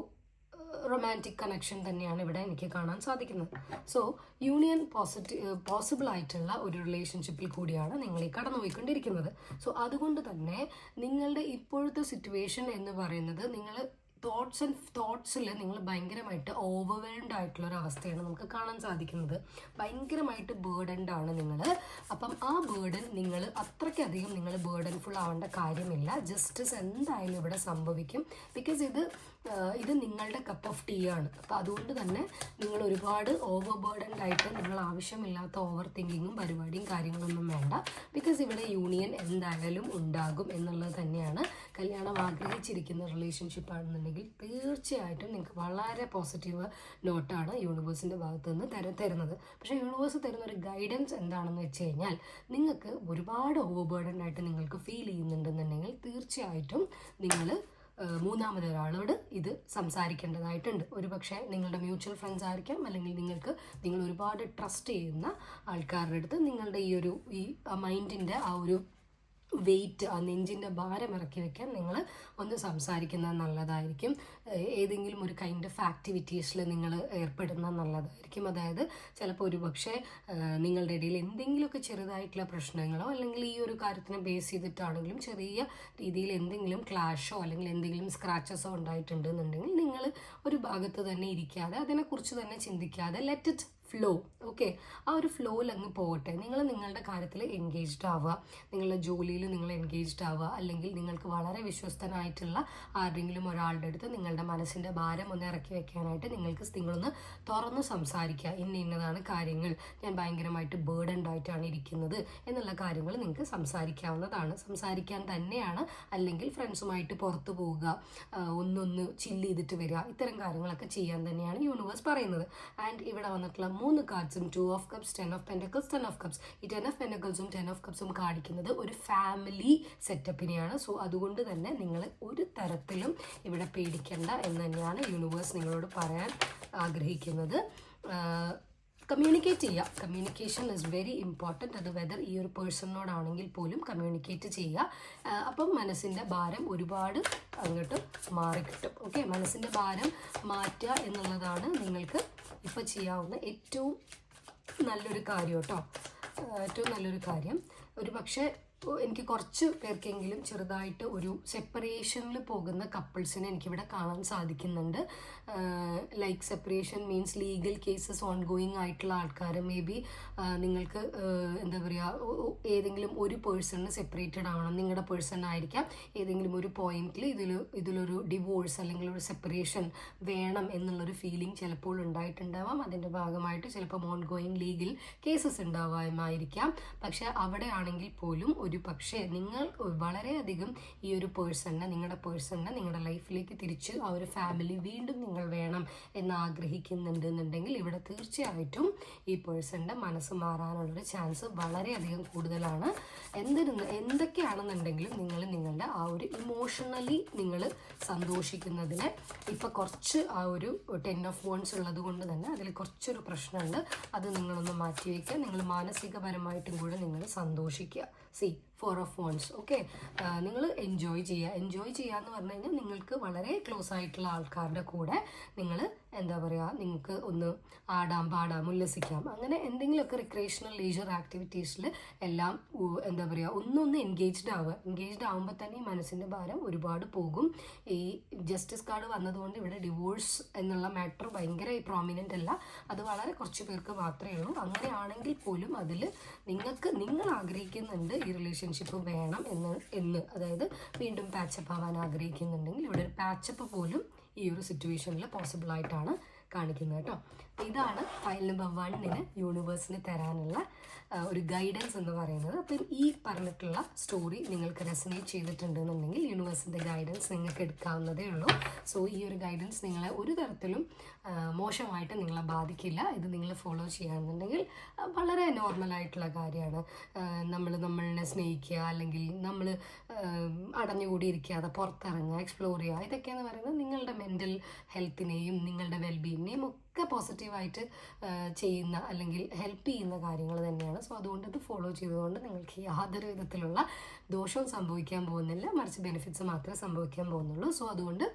Speaker 1: റൊമാൻറ്റിക് കണക്ഷൻ തന്നെയാണ് ഇവിടെ എനിക്ക് കാണാൻ സാധിക്കുന്നത്. സോ യൂണിയൻ പോസിബിൾ ആയിട്ടുള്ള ഒരു റിലേഷൻഷിപ്പിൽ കൂടിയാണ് നിങ്ങൾ ഈ കടന്നുപോയിക്കൊണ്ടിരിക്കുന്നത്. സോ അതുകൊണ്ട് തന്നെ നിങ്ങളുടെ ഇപ്പോഴത്തെ സിറ്റുവേഷൻ എന്ന് പറയുന്നത് നിങ്ങൾ തോട്ട്സിൽ നിങ്ങൾ ഭയങ്കരമായിട്ട് ഓവർവെൽഡ് ആയിട്ടുള്ള ഒരു അവസ്ഥയാണ് നമുക്ക് കാണാൻ സാധിക്കുന്നത്. ഭയങ്കരമായിട്ട് ബേർഡൻഡ് ആണ് നിങ്ങൾ. അപ്പം ആ ബേർഡൻ നിങ്ങൾ അത്രയ്ക്കധികം നിങ്ങൾ ബേർഡൻഫുൾ ആവേണ്ട കാര്യമില്ല. ജസ്റ്റിസ് എന്തായാലും ഇവിടെ സംഭവിക്കും. ബിക്കോസ് ഇത് നിങ്ങളുടെ കപ്പ് ഓഫ് ടീ ആണ്. അപ്പോൾ അതുകൊണ്ട് തന്നെ നിങ്ങൾ ഒരുപാട് ഓവർ ബേർഡൻഡ് ആയിട്ട് നിങ്ങൾ ആവശ്യമില്ലാത്ത ഓവർ തിങ്കിങ്ങും പരിപാടിയും കാര്യങ്ങളൊന്നും വേണ്ട. ബിക്കോസ് ഇവിടെ യൂണിയൻ എന്തായാലും ഉണ്ടാകും എന്നുള്ളത് തന്നെയാണ്. കല്യാണം ആഗ്രഹിച്ചിരിക്കുന്ന റിലേഷൻഷിപ്പ് ആണെന്നുണ്ടെങ്കിൽ തീർച്ചയായിട്ടും നിങ്ങൾക്ക് വളരെ പോസിറ്റീവ് നോട്ടാണ് യൂണിവേഴ്സിൻ്റെ ഭാഗത്ത് നിന്ന് തരുന്നത്. പക്ഷേ യൂണിവേഴ്സ് തരുന്ന ഒരു ഗൈഡൻസ് എന്താണെന്ന് വെച്ച് കഴിഞ്ഞാൽ നിങ്ങൾക്ക് ഒരുപാട് ഓവർ ബേർഡൻഡ് ആയിട്ട് നിങ്ങൾക്ക് ഫീൽ ചെയ്യുന്നുണ്ടെന്നുണ്ടെങ്കിൽ തീർച്ചയായിട്ടും നിങ്ങൾ മൂന്നാമതൊരാളോട് ഇത് സംസാരിക്കേണ്ടതായിട്ടുണ്ട്. ഒരു പക്ഷേ നിങ്ങളുടെ മ്യൂച്വൽ ഫ്രണ്ട്സ് ആയിരിക്കാം, അല്ലെങ്കിൽ നിങ്ങൾ ഒരുപാട് ട്രസ്റ്റ് ചെയ്യുന്ന ആൾക്കാരുടെ അടുത്ത് നിങ്ങളുടെ ഈ മൈൻഡിൻ്റെ ആ ഒരു വെയിറ്റ്, ആ നെഞ്ചിൻ്റെ ഭാരം ഇറക്കി വെക്കാൻ നിങ്ങൾ ഒന്ന് സംസാരിക്കുന്നത് നല്ലതായിരിക്കും. ഏതെങ്കിലും ഒരു കൈൻഡ് ഓഫ് ആക്ടിവിറ്റീസിൽ നിങ്ങൾ ഏർപ്പെടുന്നത് നല്ലതായിരിക്കും. അതായത് ചിലപ്പോൾ ഒരു പക്ഷേ നിങ്ങളുടെ ഇടയിൽ എന്തെങ്കിലുമൊക്കെ ചെറുതായിട്ടുള്ള പ്രശ്നങ്ങളോ അല്ലെങ്കിൽ ഈ ഒരു കാര്യത്തിനെ ബേസ് ചെയ്തിട്ടാണെങ്കിലും ചെറിയ രീതിയിൽ എന്തെങ്കിലും ക്ലാഷോ അല്ലെങ്കിൽ എന്തെങ്കിലും സ്ക്രാച്ചസോ ഉണ്ടായിട്ടുണ്ടെന്നുണ്ടെങ്കിൽ നിങ്ങൾ ഒരു ഭാഗത്ത് തന്നെ ഇരിക്കാതെ അതിനെക്കുറിച്ച് തന്നെ ചിന്തിക്കാതെ ലെറ്റ് ഇറ്റ് ഫ്ലോ. ഓക്കെ, ആ ഒരു ഫ്ലോയിൽ അങ്ങ് പോകട്ടെ. നിങ്ങൾ നിങ്ങളുടെ കാര്യത്തിൽ എൻഗേജ്ഡ് ആവുക, നിങ്ങളുടെ ജോലിയിൽ നിങ്ങൾ എൻഗേജ്ഡ് ആവുക, അല്ലെങ്കിൽ നിങ്ങൾക്ക് വളരെ വിശ്വസ്തനായിട്ടുള്ള ആരുടെങ്കിലും ഒരാളുടെ അടുത്ത് നിങ്ങളുടെ മനസ്സിൻ്റെ ഭാരം ഒന്ന് ഇറക്കി വെക്കാനായിട്ട് നിങ്ങളൊന്ന് തുറന്ന് സംസാരിക്കുക. ഇന്നതാണ് കാര്യങ്ങൾ, ഞാൻ ഭയങ്കരമായിട്ട് ബേർഡൻഡ് ആയിട്ടാണ് ഇരിക്കുന്നത് എന്നുള്ള കാര്യങ്ങൾ നിങ്ങൾക്ക് സംസാരിക്കാവുന്നതാണ്. സംസാരിക്കാൻ തന്നെയാണ്, അല്ലെങ്കിൽ ഫ്രണ്ട്സുമായിട്ട് പുറത്തു പോവുക, ഒന്ന് ചില്ല് ചെയ്തിട്ട് വരിക, ഇത്തരം കാര്യങ്ങളൊക്കെ ചെയ്യാൻ തന്നെയാണ് യൂണിവേഴ്സ് പറയുന്നത്. ആൻഡ് ഇവിടെ വന്നിട്ടുള്ള 3 കാർഡ്സും 2 of cups, 10 of pentacles, 10 of cups. ഈ 10 ഓഫ് പെന്റക്കിൾസും 10 ഓഫ് കപ്സും കാണിക്കുന്നത് ഒരു ഫാമിലി സെറ്റപ്പിനെയാണ്. സോ അതുകൊണ്ട് തന്നെ നിങ്ങൾ ഒരു തരത്തിലും ഇവിടെ പേടിക്കേണ്ട എന്ന് തന്നെയാണ് യൂണിവേഴ്സ് നിങ്ങളോട് പറയാൻ ആഗ്രഹിക്കുന്നത്. കമ്മ്യൂണിക്കേറ്റ് ചെയ്യുക. Communication is very important. അത് വെദർ ഈ ഒരു പേഴ്സണിനോടാണെങ്കിൽ പോലും കമ്മ്യൂണിക്കേറ്റ് ചെയ്യുക. അപ്പം മനസ്സിൻ്റെ ഭാരം ഒരുപാട് അങ്ങോട്ട് മാറിക്കിട്ടും. ഓക്കെ, മനസ്സിൻ്റെ ഭാരം മാറ്റുക എന്നുള്ളതാണ് നിങ്ങൾക്ക് ഇപ്പോൾ ചെയ്യാവുന്ന ഏറ്റവും നല്ലൊരു കാര്യം കേട്ടോ. ഏറ്റവും നല്ലൊരു കാര്യം. ഒരു പക്ഷേ എനിക്ക് കുറച്ച് പേർക്കെങ്കിലും ചെറുതായിട്ട് ഒരു സെപ്പറേഷനിൽ പോകുന്ന കപ്പിൾസിനെ എനിക്കിവിടെ കാണാൻ സാധിക്കുന്നുണ്ട്. Like separation means legal cases on going ആയിട്ടുള്ള ആൾക്കാർ മേ ബി നിങ്ങൾക്ക് എന്താ പറയുക ഏതെങ്കിലും ഒരു പേഴ്സണിന് സെപ്പറേറ്റഡ് ആവണം, നിങ്ങളുടെ പേഴ്സൺ ആയിരിക്കാം. ഏതെങ്കിലും ഒരു പോയിന്റിൽ ഇതിലൊരു ഡിവോഴ്സ് അല്ലെങ്കിൽ ഒരു സെപ്പറേഷൻ വേണം എന്നുള്ളൊരു ഫീലിംഗ് ചിലപ്പോൾ ഉണ്ടായിട്ടുണ്ടാവാം. അതിൻ്റെ ഭാഗമായിട്ട് ചിലപ്പോൾ ഓൺ ഗോയിങ് ലീഗൽ കേസസ് ഉണ്ടാവാമായിരിക്കാം. പക്ഷെ അവിടെ ആണെങ്കിൽ പോലും ഒരു പക്ഷേ നിങ്ങൾ വളരെയധികം ഈ ഒരു പേഴ്സണിനെ നിങ്ങളുടെ ലൈഫിലേക്ക് തിരിച്ച് ആ ഒരു ഫാമിലി വീണ്ടും നിങ്ങൾ വേണം എന്ന് ആഗ്രഹിക്കുന്നുണ്ടെന്നുണ്ടെങ്കിൽ ഇവിടെ തീർച്ചയായിട്ടും ഈ പേഴ്സണിൻ്റെ മനസ്സ് മാറാനുള്ളൊരു ചാൻസ് വളരെയധികം കൂടുതലാണ്. എന്തൊക്കെയാണെന്നുണ്ടെങ്കിലും നിങ്ങൾ നിങ്ങളുടെ ആ ഒരു ഇമോഷണലി നിങ്ങൾ സന്തോഷിക്കുന്നതിന് ഇപ്പം കുറച്ച് ആ ഒരു 10 of Wands ഉള്ളത് കൊണ്ട് തന്നെ അതിൽ കുറച്ചൊരു പ്രശ്നമുണ്ട്. അത് നിങ്ങളൊന്ന് മാറ്റിവെക്കുക. നിങ്ങൾ മാനസികപരമായിട്ടും കൂടെ നിങ്ങൾ സന്തോഷിക്കുക. 4 of Wands. ഓക്കെ, നിങ്ങൾ എൻജോയ് ചെയ്യുക എന്ന് പറഞ്ഞു കഴിഞ്ഞാൽ നിങ്ങൾക്ക് വളരെ ക്ലോസ് ആയിട്ടുള്ള ആൾക്കാരുടെ കൂടെ നിങ്ങൾ എന്താ പറയുക, നിങ്ങൾക്ക് ഒന്ന് ആടാം പാടാം ഉല്ലസിക്കാം, അങ്ങനെ എന്തെങ്കിലുമൊക്കെ റിക്രിയേഷണൽ ലീജർ ആക്ടിവിറ്റീസിൽ എല്ലാം എന്താ പറയുക ഒന്ന് എൻഗേജ്ഡ് ആകുമ്പോൾ തന്നെ ഈ മനസ്സിൻ്റെ ഭാരം ഒരുപാട് പോകും. ഈ ജസ്റ്റിസ് കാർഡ് വന്നതുകൊണ്ട് ഇവിടെ ഡിവോഴ്സ് എന്നുള്ള മാറ്റർ ഭയങ്കര പ്രോമിനൻ്റ് അല്ല, അത് വളരെ കുറച്ച് പേർക്ക് മാത്രമേ ഉള്ളൂ. അങ്ങനെയാണെങ്കിൽ പോലും അതിൽ നിങ്ങൾ ആഗ്രഹിക്കുന്നുണ്ട് ഈ റിലേഷൻഷിപ്പ് വേണം എന്ന് അതായത് വീണ്ടും പാച്ചപ്പ് ആവാൻ ആഗ്രഹിക്കുന്നുണ്ടെങ്കിൽ ഇവിടെ ഒരു പാച്ചപ്പ് പോലും ഈ ഒരു സിറ്റുവേഷനിൽ പോസിബിൾ ആയിട്ടാണ് കാണിക്കുന്നത് കേട്ടോ. ഇതാണ് ഫയൽ നമ്പർ 1 യൂണിവേഴ്സിന് തരാനുള്ള ഒരു ഗൈഡൻസ് എന്ന് പറയുന്നത്. അപ്പം ഈ പറഞ്ഞിട്ടുള്ള സ്റ്റോറി നിങ്ങൾക്ക് റെസനേറ്റ് ചെയ്തിട്ടുണ്ടെന്നുണ്ടെങ്കിൽ യൂണിവേഴ്സിൻ്റെ ഗൈഡൻസ് നിങ്ങൾക്ക് എടുക്കാവുന്നതേ ഉള്ളൂ. സോ ഈ ഒരു ഗൈഡൻസ് നിങ്ങളെ ഒരു തരത്തിലും മോശമായിട്ട് നിങ്ങളെ ബാധിക്കില്ല. ഇത് നിങ്ങൾ ഫോളോ ചെയ്യുകയാണെന്നുണ്ടെങ്കിൽ വളരെ നോർമലായിട്ടുള്ള കാര്യമാണ്. നമ്മളിനെ സ്നേഹിക്കുക, അല്ലെങ്കിൽ നമ്മൾ അടഞ്ഞുകൂടിയിരിക്കാതെ പുറത്തിറങ്ങുക, എക്സ്പ്ലോർ ചെയ്യുക, ഇതൊക്കെയെന്ന് പറയുന്നത് നിങ്ങളുടെ മെൻ്റൽ ഹെൽത്തിനെയും നിങ്ങളുടെ വെൽബീയിങ്ങിനെയും ഒക്കെ പോസിറ്റീവായിട്ട് ചെയ്യുന്ന അല്ലെങ്കിൽ ഹെൽപ്പ് ചെയ്യുന്ന കാര്യങ്ങൾ തന്നെയാണ്. സോ അതുകൊണ്ട് ഇത് ഫോളോ ചെയ്തുകൊണ്ട് നിങ്ങൾക്ക് യാതൊരു വിധത്തിലുള്ള ദോഷവും സംഭവിക്കാൻ പോകുന്നില്ല, മറിച്ച് ബെനിഫിറ്റ്സ് മാത്രമേ സംഭവിക്കാൻ പോകുന്നുള്ളൂ. സോ അതുകൊണ്ട്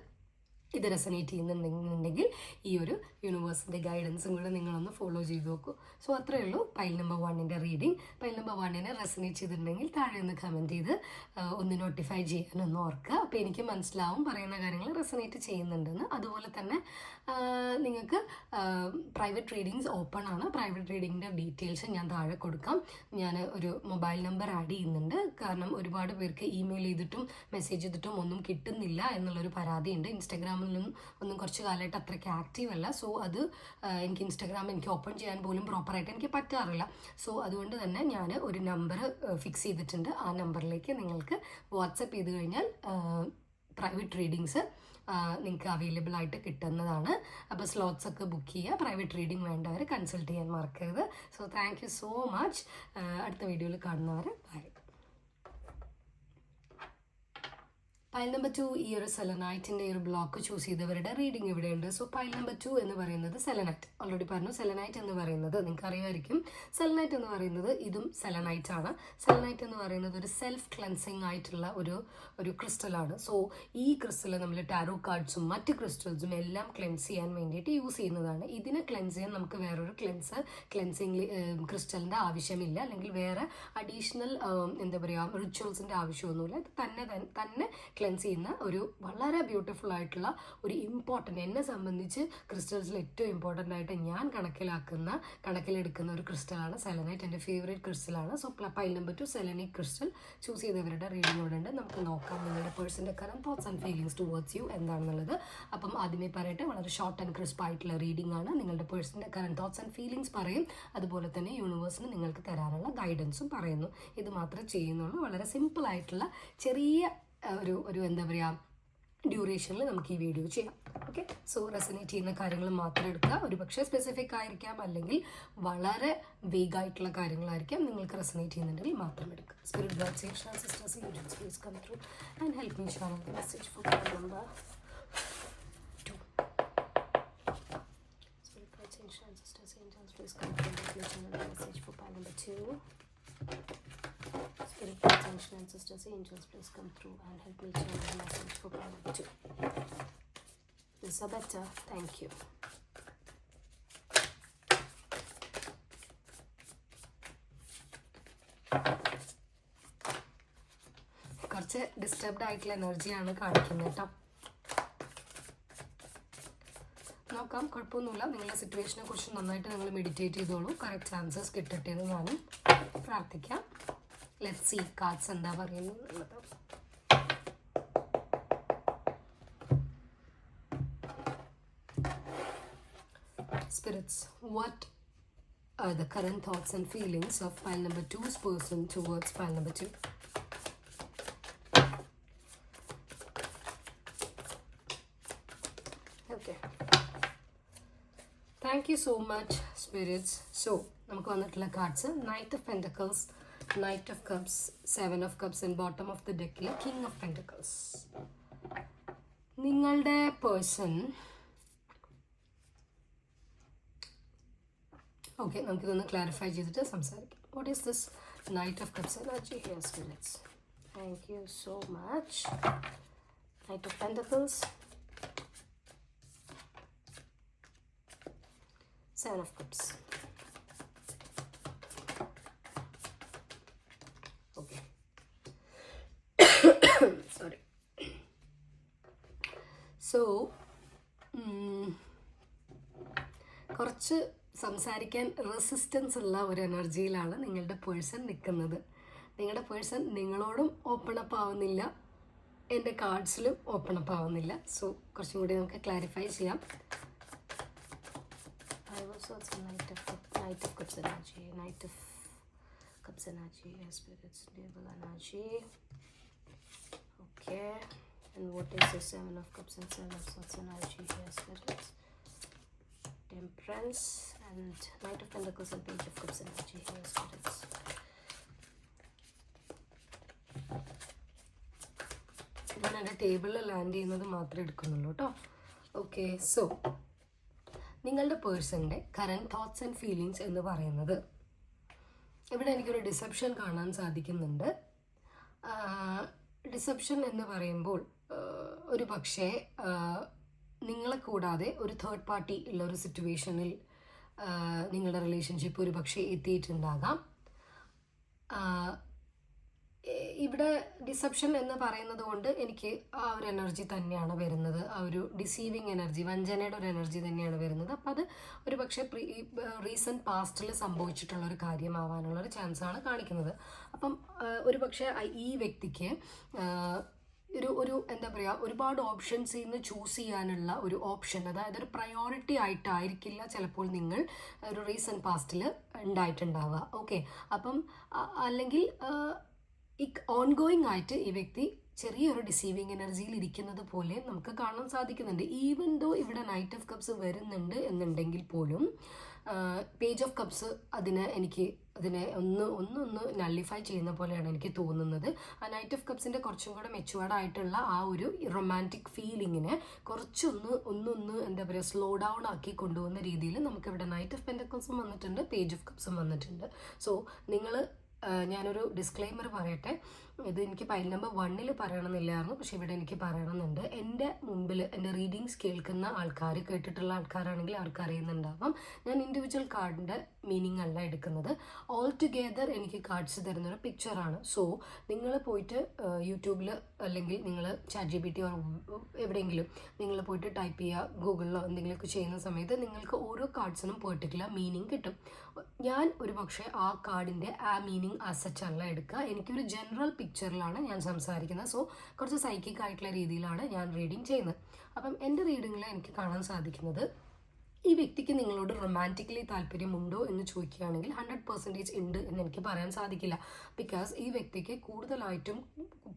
Speaker 1: ഇത് റെസനേറ്റ് ചെയ്യുന്നുണ്ടെങ്കിൽ ഈ ഒരു യൂണിവേഴ്സിൻ്റെ ഗൈഡൻസും കൂടെ നിങ്ങളൊന്ന് ഫോളോ ചെയ്ത് നോക്കൂ. സോ അത്രയേ ഉള്ളൂ pile number 1 reading. Pile number 1 resonate ചെയ്തിട്ടുണ്ടെങ്കിൽ താഴെ ഒന്ന് കമൻറ്റ് ചെയ്ത് ഒന്ന് നോട്ടിഫൈ ചെയ്യാനൊന്ന് ഓർക്കുക. അപ്പോൾ എനിക്ക് മനസ്സിലാവും പറയുന്ന കാര്യങ്ങൾ റെസനേറ്റ് ചെയ്യുന്നുണ്ടെന്ന്. അതുപോലെ തന്നെ നിങ്ങൾക്ക് പ്രൈവറ്റ് റീഡിങ്സ് ഓപ്പൺ ആണ്. പ്രൈവറ്റ് റീഡിങ്ങിൻ്റെ ഡീറ്റെയിൽസ് ഞാൻ താഴെ കൊടുക്കാം. ഞാൻ ഒരു മൊബൈൽ നമ്പർ ആഡ് ചെയ്യുന്നുണ്ട്, കാരണം ഒരുപാട് പേർക്ക് ഇമെയിൽ ചെയ്തിട്ടും മെസ്സേജ് ചെയ്തിട്ടും ഒന്നും കിട്ടുന്നില്ല എന്നുള്ളൊരു പരാതിയുണ്ട്. ഇൻസ്റ്റാഗ്രാമിലൊന്നും കുറച്ച് കാലമായിട്ട് അത്രയ്ക്ക് ആക്റ്റീവ് അല്ല. സോ അത് എനിക്ക് ഇൻസ്റ്റാഗ്രാം എനിക്ക് ഓപ്പൺ ചെയ്യാൻ പോലും പ്രോപ്പറായിട്ട് എനിക്ക് പറ്റാറില്ല. സോ അതുകൊണ്ട് തന്നെ ഞാൻ ഒരു നമ്പർ ഫിക്സ് ചെയ്തിട്ടുണ്ട്. ആ നമ്പറിലേക്ക് നിങ്ങൾക്ക് വാട്സപ്പ് ചെയ്ത് കഴിഞ്ഞാൽ പ്രൈവറ്റ് റീഡിങ്സ് നിങ്ങൾക്ക് അവൈലബിൾ ആയിട്ട് കിട്ടുന്നതാണ്. അപ്പോൾ സ്ലോട്ട്സ് ഒക്കെ ബുക്ക് ചെയ്യുക. പ്രൈവറ്റ് റീഡിംഗ് വേണ്ടവർ കൺസൾട്ട് ചെയ്യാൻ മറക്കരുത്. So thank you so much. അടുത്ത വീഡിയോയിൽ കാണുന്നവരെ ബൈ. പൈൽ നമ്പർ 2 ഈ ഒരു സെലനൈറ്റിൻ്റെ ഒരു ബ്ലോക്ക് ചൂസ് ചെയ്തവരുടെ റീഡിംഗ് ഇവിടെയുണ്ട്. സോ പൈൽ നമ്പർ 2 എന്ന് പറയുന്നത് സെലനൈറ്റ്. ഓൾറെഡി പറഞ്ഞു, സെലനൈറ്റ് എന്ന് പറയുന്നത് നിങ്ങൾക്ക് അറിയുമായിരിക്കും. സെലനൈറ്റ് എന്ന് പറയുന്നത് ഇതും സെലനൈറ്റ് ആണ്. സെലനൈറ്റ് എന്ന് പറയുന്നത് ഒരു സെൽഫ് ക്ലെൻസിങ് ആയിട്ടുള്ള ഒരു ക്രിസ്റ്റലാണ്. സോ ഈ ക്രിസ്റ്റൽ നമ്മൾ ടാരോ കാർഡ്സും മറ്റ് ക്രിസ്റ്റൽസും എല്ലാം ക്ലെൻസ് ചെയ്യാൻ വേണ്ടിയിട്ട് യൂസ് ചെയ്യുന്നതാണ്. ഇതിനെ ക്ലെൻസ് ചെയ്യാൻ നമുക്ക് വേറൊരു ക്ലെൻസിങ് ക്രിസ്റ്റലിൻ്റെ ആവശ്യമില്ല, അല്ലെങ്കിൽ വേറെ അഡീഷണൽ എന്താ പറയുക റിച്വൽസിൻ്റെ ആവശ്യമൊന്നുമില്ല. ഇത് തന്നെ ക്ലെൻസ് ചെയ്യുന്ന ഒരു വളരെ ബ്യൂട്ടിഫുൾ ആയിട്ടുള്ള ഒരു ഇമ്പോർട്ടൻ്റ്, എന്നെ സംബന്ധിച്ച് ക്രിസ്റ്റൽസിൽ ഏറ്റവും ഇമ്പോർട്ടൻ്റ് ആയിട്ട് ഞാൻ കണക്കിലെടുക്കുന്ന ഒരു ക്രിസ്റ്റലാണ് സെലനൈറ്റ്. എൻ്റെ ഫേവറേറ്റ് ക്രിസ്റ്റലാണ്. So pile number 2 selenite crystal choose ചെയ്തവരുടെ റീഡിംഗ് ഇവിടെ ഉണ്ട്. നമുക്ക് നോക്കാം നിങ്ങളുടെ പേഴ്സൻ്റെ current thoughts and feelings towards you എന്താണെന്നുള്ളത്. അപ്പം ആദ്യമേ പറയട്ടെ, വളരെ ഷോർട്ട് ആൻഡ് ക്രിസ്പ് ആയിട്ടുള്ള റീഡിംഗ് ആണ്. നിങ്ങളുടെ പേഴ്സൻ്റെ കറന്റ് തോട്ട്സ് ആൻഡ് ഫീലിംഗ്സ് പറയും, അതുപോലെ തന്നെ യൂണിവേഴ്സിന് നിങ്ങൾക്ക് തരാനുള്ള ഗൈഡൻസും പറയുന്നു. ഇത് മാത്രമേ ചെയ്യുന്നുള്ളൂ. വളരെ സിമ്പിൾ ആയിട്ടുള്ള ചെറിയ ഒരു എന്താ പറയുക ഡ്യൂറേഷനിൽ നമുക്ക് ഈ വീഡിയോ ചെയ്യാം. ഓക്കെ, സോ റെസനേറ്റ് ചെയ്യുന്ന കാര്യങ്ങൾ മാത്രം എടുക്കുക. ഒരു പക്ഷേ സ്പെസിഫിക് ആയിരിക്കാം, അല്ലെങ്കിൽ വളരെ വേഗായിട്ടുള്ള കാര്യങ്ങളായിരിക്കാം. നിങ്ങൾക്ക് റെസനേറ്റ് ചെയ്യുന്നുണ്ടെങ്കിൽ മാത്രം എടുക്കുക. Spirit guides, angels, sisters, angels please come through and help me share the message for number 2. Spirit guides, angels, sisters, angels please come through and help me share the message for number 2. Spirit guides, and sisters, angels, please come through and help me channel the message for part 2. Isabetta, thank you. കുറച്ച് disturbed ആയിട്ടുള്ള എനർജിയാണ് കാണിക്കുന്നത് കേട്ടോ. നോക്കാം, കുഴപ്പമൊന്നുമില്ല. നിങ്ങളുടെ സിറ്റുവേഷനെ കുറിച്ച് നന്നായിട്ട് നിങ്ങൾ മെഡിറ്റേറ്റ് ചെയ്തോളൂ. കറക്റ്റ് ആൻസേഴ്സ് കിട്ടട്ടെ എന്ന് ഞാനും പ്രാർത്ഥിക്കാം. ലെറ്റ്സ് സീ കാർഡ്സ് എന്താ പറയുന്നത് എന്നുള്ളത്. Spirits, what are the current thoughts and feelings of pile number 2's person towards pile number 2? Okay. Thank you so much, spirits. So, നമുക്ക് വന്നിട്ടുള്ള cards knight of pentacles, knight of cups, 7 of cups and bottom of the ഡെക്കിൽ king of pentacles. നിങ്ങളുടെ person, okay, നമുക്കിതൊന്ന് clarify ചെയ്തിട്ട് സംസാരിക്കാം. What is this knight of cups energy here spirits? Thank you so much. Knight of pentacles, 7 of cups. Okay. Sorry. So, കുറച്ച് സംസാരിക്കാൻ resistance ഉള്ള ഒരു എനർജിയിലാണ് നിങ്ങളുടെ പേഴ്സൺ നിൽക്കുന്നത്. നിങ്ങളുടെ പേഴ്സൺ നിങ്ങളോടും ഓപ്പൺ അപ്പ് ആവുന്നില്ല, എൻ്റെ കാർഡ്സിലും ഓപ്പൺ അപ്പ് ആവുന്നില്ല. സോ കുറച്ചും കൂടി നമുക്ക് ക്ലാരിഫൈ ചെയ്യാം. So it's a Knight of Cups energy, Knight of Cups energy, spirits, devil energy. Okay, and what is the 7 of Cups and 7 of Swords energy here, spirits? Temperance and Knight of Pentacles and Page of Cups energy here, spirits. ഞാൻ എൻ്റെ ടേബിളിൽ land ചെയ്യുന്നത് മാത്രമേ എടുക്കുന്നുള്ളൂ കേട്ടോ. Okay, so നിങ്ങളുടെ പേഴ്സണിൻ്റെ current thoughts and feelings എന്ന് പറയുന്നത്, ഇവിടെ എനിക്കൊരു ഡിസെപ്ഷൻ കാണാൻ സാധിക്കുന്നുണ്ട്. ഡിസെപ്ഷൻ എന്ന് പറയുമ്പോൾ ഒരു പക്ഷേ നിങ്ങളെ കൂടാതെ ഒരു തേർഡ് പാർട്ടി ഉള്ള ഒരു സിറ്റുവേഷനിൽ നിങ്ങളുടെ റിലേഷൻഷിപ്പ് ഒരു പക്ഷേ എത്തിയിട്ടുണ്ടാകാം. ഇവിടെ ഡിസെപ്ഷൻ എന്ന് പറയുന്നത് കൊണ്ട് എനിക്ക് ആ ഒരു എനർജി തന്നെയാണ് വരുന്നത്. ആ ഒരു ഡിസീവിങ് എനർജി, വഞ്ചനയുടെ ഒരു എനർജി തന്നെയാണ് വരുന്നത്. അപ്പം അത് ഒരു പക്ഷേ റീസെൻറ്റ് പാസ്റ്റിൽ സംഭവിച്ചിട്ടുള്ള ഒരു കാര്യമാവാനുള്ളൊരു ചാൻസാണ് കാണിക്കുന്നത്. അപ്പം ഒരു പക്ഷേ ഈ വ്യക്തിക്ക് ഒരു എന്താ പറയുക, ഒരുപാട് ഓപ്ഷൻസിൽ നിന്ന് ചൂസ് ചെയ്യാനുള്ള ഒരു ഓപ്ഷൻ, അതായത് ഒരു പ്രയോറിറ്റി ആയിട്ടായിരിക്കില്ല ചിലപ്പോൾ നിങ്ങൾ ഒരു റീസെൻറ്റ് പാസ്റ്റിൽ ഉണ്ടായിട്ടുണ്ടാവുക. ഓക്കെ, അപ്പം അല്ലെങ്കിൽ ഈ ഓൺഗോയിങ് ആയിട്ട് ഈ വ്യക്തി ചെറിയൊരു ഡിസീവിങ് എനർജിയിൽ ഇരിക്കുന്നത് പോലെ നമുക്ക് കാണാൻ സാധിക്കുന്നുണ്ട്. ഈവൻ ദോ ഇവിടെ നൈറ്റ് ഓഫ് കപ്സ് വരുന്നുണ്ട് എന്നുണ്ടെങ്കിൽ പോലും പേജ് ഓഫ് കപ്സ് അതിനെ ഒന്ന് നള്ളിഫൈ ചെയ്യുന്ന പോലെയാണ് എനിക്ക് തോന്നുന്നത്. ആ നൈറ്റ് ഓഫ് കപ്സിൻ്റെ കുറച്ചും കൂടെ മെച്ചുവേർഡ് ആയിട്ടുള്ള ആ ഒരു റൊമാൻറ്റിക് ഫീലിങ്ങിനെ കുറച്ചൊന്ന് എന്താ പറയുക, സ്ലോ ഡൗൺ ആക്കി കൊണ്ടുപോകുന്ന രീതിയിൽ നമുക്കിവിടെ നൈറ്റ് ഓഫ് പെൻറ്റക്കിൾസും വന്നിട്ടുണ്ട്, പേജ് ഓഫ് കപ്സും വന്നിട്ടുണ്ട്. സോ നിങ്ങൾ, ഞാനൊരു ഡിസ്ക്ലെയിമർ പറയട്ടെ, ഇത് എനിക്ക് പൈൽ നമ്പർ 1 പറയണമെന്നില്ലായിരുന്നു, പക്ഷെ ഇവിടെ എനിക്ക് പറയണമെന്നുണ്ട്. എൻ്റെ മുമ്പിൽ എൻ്റെ റീഡിങ്സ് കേൾക്കുന്ന ആൾക്കാർ, കേട്ടിട്ടുള്ള ആൾക്കാരാണെങ്കിൽ അവർക്ക് അറിയുന്നുണ്ടാവാം, ഞാൻ ഇൻഡിവിജ്വൽ കാർഡിൻ്റെ മീനിങ് അല്ല എടുക്കുന്നത്. ഓൾ ടുഗെദർ എനിക്ക് കാർഡ്സ് തരുന്നൊരു പിക്ചറാണ്. സോ നിങ്ങൾ പോയിട്ട് യൂട്യൂബിൽ അല്ലെങ്കിൽ നിങ്ങൾ ChatGPT എവിടെയെങ്കിലും നിങ്ങൾ പോയിട്ട് ടൈപ്പ് ചെയ്യുക, ഗൂഗിളിലോ എന്തെങ്കിലുമൊക്കെ ചെയ്യുന്ന സമയത്ത് നിങ്ങൾക്ക് ഓരോ കാർഡ്സിനും പെർട്ടിക്കുലർ മീനിങ് കിട്ടും. ഞാൻ ഒരു പക്ഷേ ആ കാർഡിൻ്റെ ആ മീനിങ് അസച്ചല്ല എടുക്കുക, എനിക്കൊരു ജനറൽ പിക്ചറിലാണ് ഞാൻ സംസാരിക്കുന്നത്. സോ കുറച്ച് സൈക്കിക് ആയിട്ടുള്ള രീതിയിലാണ് ഞാൻ റീഡിങ് ചെയ്യുന്നത്. അപ്പം എൻ്റെ റീഡിങ്ങിൽ എനിക്ക് കാണാൻ സാധിക്കുന്നത്, ഈ വ്യക്തിക്ക് നിങ്ങളോട് റൊമാൻറ്റിക്കലി താല്പര്യമുണ്ടോ എന്ന് ചോദിക്കുകയാണെങ്കിൽ 100% ഉണ്ട് എന്ന് എനിക്ക് പറയാൻ സാധിക്കില്ല. ബിക്കോസ് ഈ വ്യക്തിക്ക് കൂടുതലായിട്ടും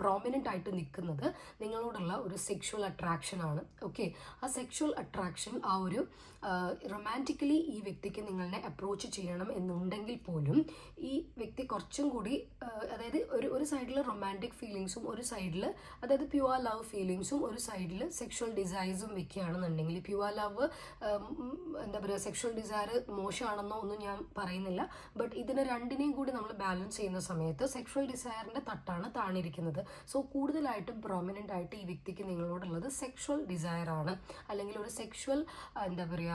Speaker 1: പ്രോമിനൻ്റ് ആയിട്ട് നിൽക്കുന്നത് നിങ്ങളോടുള്ള ഒരു സെക്ഷുവൽ അട്രാക്ഷനാണ്. ഓക്കെ, ആ സെക്ഷുവൽ അട്രാക്ഷൻ, ആ ഒരു റൊമാൻറ്റിക്കലി ഈ വ്യക്തിക്ക് നിങ്ങളെ അപ്രോച്ച് ചെയ്യണം എന്നുണ്ടെങ്കിൽ പോലും ഈ വ്യക്തി കുറച്ചും കൂടി, അതായത് ഒരു സൈഡിൽ റൊമാൻറ്റിക് ഫീലിങ്സും ഒരു സൈഡിൽ, അതായത് പ്യുവർ ലവ് ഫീലിങ്സും ഒരു സൈഡിൽ സെക്ഷുവൽ ഡിസൈർസും വെക്കുകയാണെന്നുണ്ടെങ്കിൽ, പ്യുവർ ലവ് എന്താ പറയുക, സെക്ഷുവൽ ഡിസയർ മോശമാണെന്നോ ഒന്നും ഞാൻ പറയുന്നില്ല, ബട്ട് ഇതിനെ രണ്ടിനെയും കൂടി നമ്മൾ ബാലൻസ് ചെയ്യുന്ന സമയത്ത് സെക്ഷുവൽ ഡിസയറിൻ്റെ തട്ടാണ് താണിരിക്കുന്നത്. സോ കൂടുതലായിട്ടും പ്രോമിനൻ്റ് ആയിട്ട് ഈ വ്യക്തിക്ക് നിങ്ങളോടുള്ളത് സെക്ഷുവൽ ഡിസയറാണ്, അല്ലെങ്കിൽ ഒരു സെക്ഷുവൽ എന്താ പറയുക,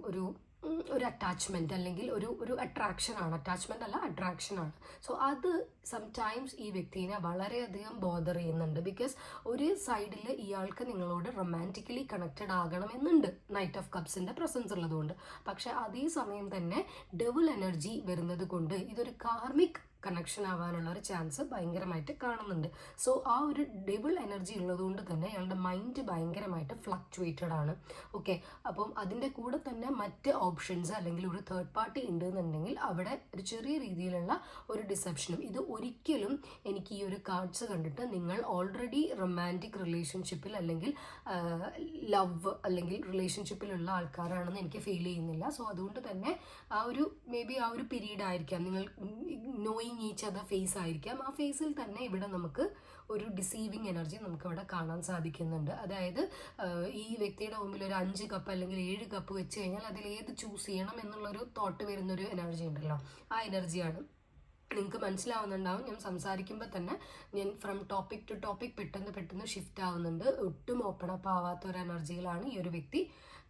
Speaker 1: ഒരു ഒരു അറ്റാച്ച്മെൻറ്റ് അല്ലെങ്കിൽ ഒരു അട്രാക്ഷനാണ്. അറ്റാച്ച്മെൻ്റ് അല്ല, അട്രാക്ഷനാണ്. സോ അത് സംടൈംസ് ഈ വ്യക്തിനെ വളരെയധികം ബോദർ ചെയ്യുന്നുണ്ട്. ബിക്കോസ് ഒരു സൈഡിൽ ഇയാൾക്ക് നിങ്ങളോട് റൊമാൻറ്റിക്കലി കണക്റ്റഡ് ആകണമെന്നുണ്ട്, നൈറ്റ് ഓഫ് കപ്സിൻ്റെ പ്രസൻസ് ഉള്ളതുകൊണ്ട്. പക്ഷേ അതേ സമയം തന്നെ ഡെവിൾ എനർജി വരുന്നത് കൊണ്ട് ഇതൊരു കാർമിക് കണക്ഷൻ ആവാനുള്ള ഒരു ചാൻസ് ഭയങ്കരമായിട്ട് കാണുന്നുണ്ട്. സോ ആ ഒരു ഡബിൾ എനർജി ഉള്ളതുകൊണ്ട് തന്നെ അയാളുടെ മൈൻഡ് ഭയങ്കരമായിട്ട് ഫ്ലക്ച്വേറ്റഡ് ആണ്. ഓക്കെ, അപ്പം അതിൻ്റെ കൂടെ തന്നെ മറ്റ് ഓപ്ഷൻസ് അല്ലെങ്കിൽ ഒരു തേർഡ് പാർട്ടി ഉണ്ട് എന്നുണ്ടെങ്കിൽ അവിടെ ഒരു ചെറിയ രീതിയിലുള്ള ഒരു ഡിസെപ്ഷനും. ഇത് ഒരിക്കലും എനിക്ക് ഈ ഒരു കാർഡ്സ് കണ്ടിട്ട് നിങ്ങൾ ഓൾറെഡി റൊമാൻറ്റിക് റിലേഷൻഷിപ്പിൽ അല്ലെങ്കിൽ ലവ് അല്ലെങ്കിൽ റിലേഷൻഷിപ്പിലുള്ള ആൾക്കാരാണെന്ന് എനിക്ക് ഫീൽ ചെയ്യുന്നില്ല. സോ അതുകൊണ്ട് തന്നെ മേ ബി ആ ഒരു പീരീഡ് ആയിരിക്കാം, നിങ്ങൾ നോയിങ് ഈച്ച് അതർ ഫേസ് ആയിരിക്കാം. ആ ഫേസിൽ തന്നെ ഇവിടെ നമുക്ക് ഒരു ഡിസീവിങ് എനർജി നമുക്ക് ഇവിടെ കാണാൻ സാധിക്കുന്നുണ്ട്. അതായത് ഈ വ്യക്തിയുടെ മുമ്പിൽ ഒരു 5 കപ്പ് അല്ലെങ്കിൽ 7 കപ്പ് വെച്ച് കഴിഞ്ഞാൽ അതിൽ ഏത് ചൂസ് ചെയ്യണം എന്നുള്ളൊരു തോട്ട് വരുന്നൊരു എനർജി ഉണ്ടല്ലോ, ആ എനർജിയാണ്. നിങ്ങൾക്ക് മനസ്സിലാവുന്നുണ്ടാവും, ഞാൻ സംസാരിക്കുമ്പോൾ തന്നെ ഞാൻ ഫ്രം ടോപ്പിക് ടു ടോപ്പിക് പെട്ടെന്ന് ഷിഫ്റ്റ് ആവുന്നുണ്ട്. ഒട്ടും ഓപ്പൺ അപ്പ് ആവാത്ത ഒരു എനർജിയിലാണ് ഈ ഒരു വ്യക്തി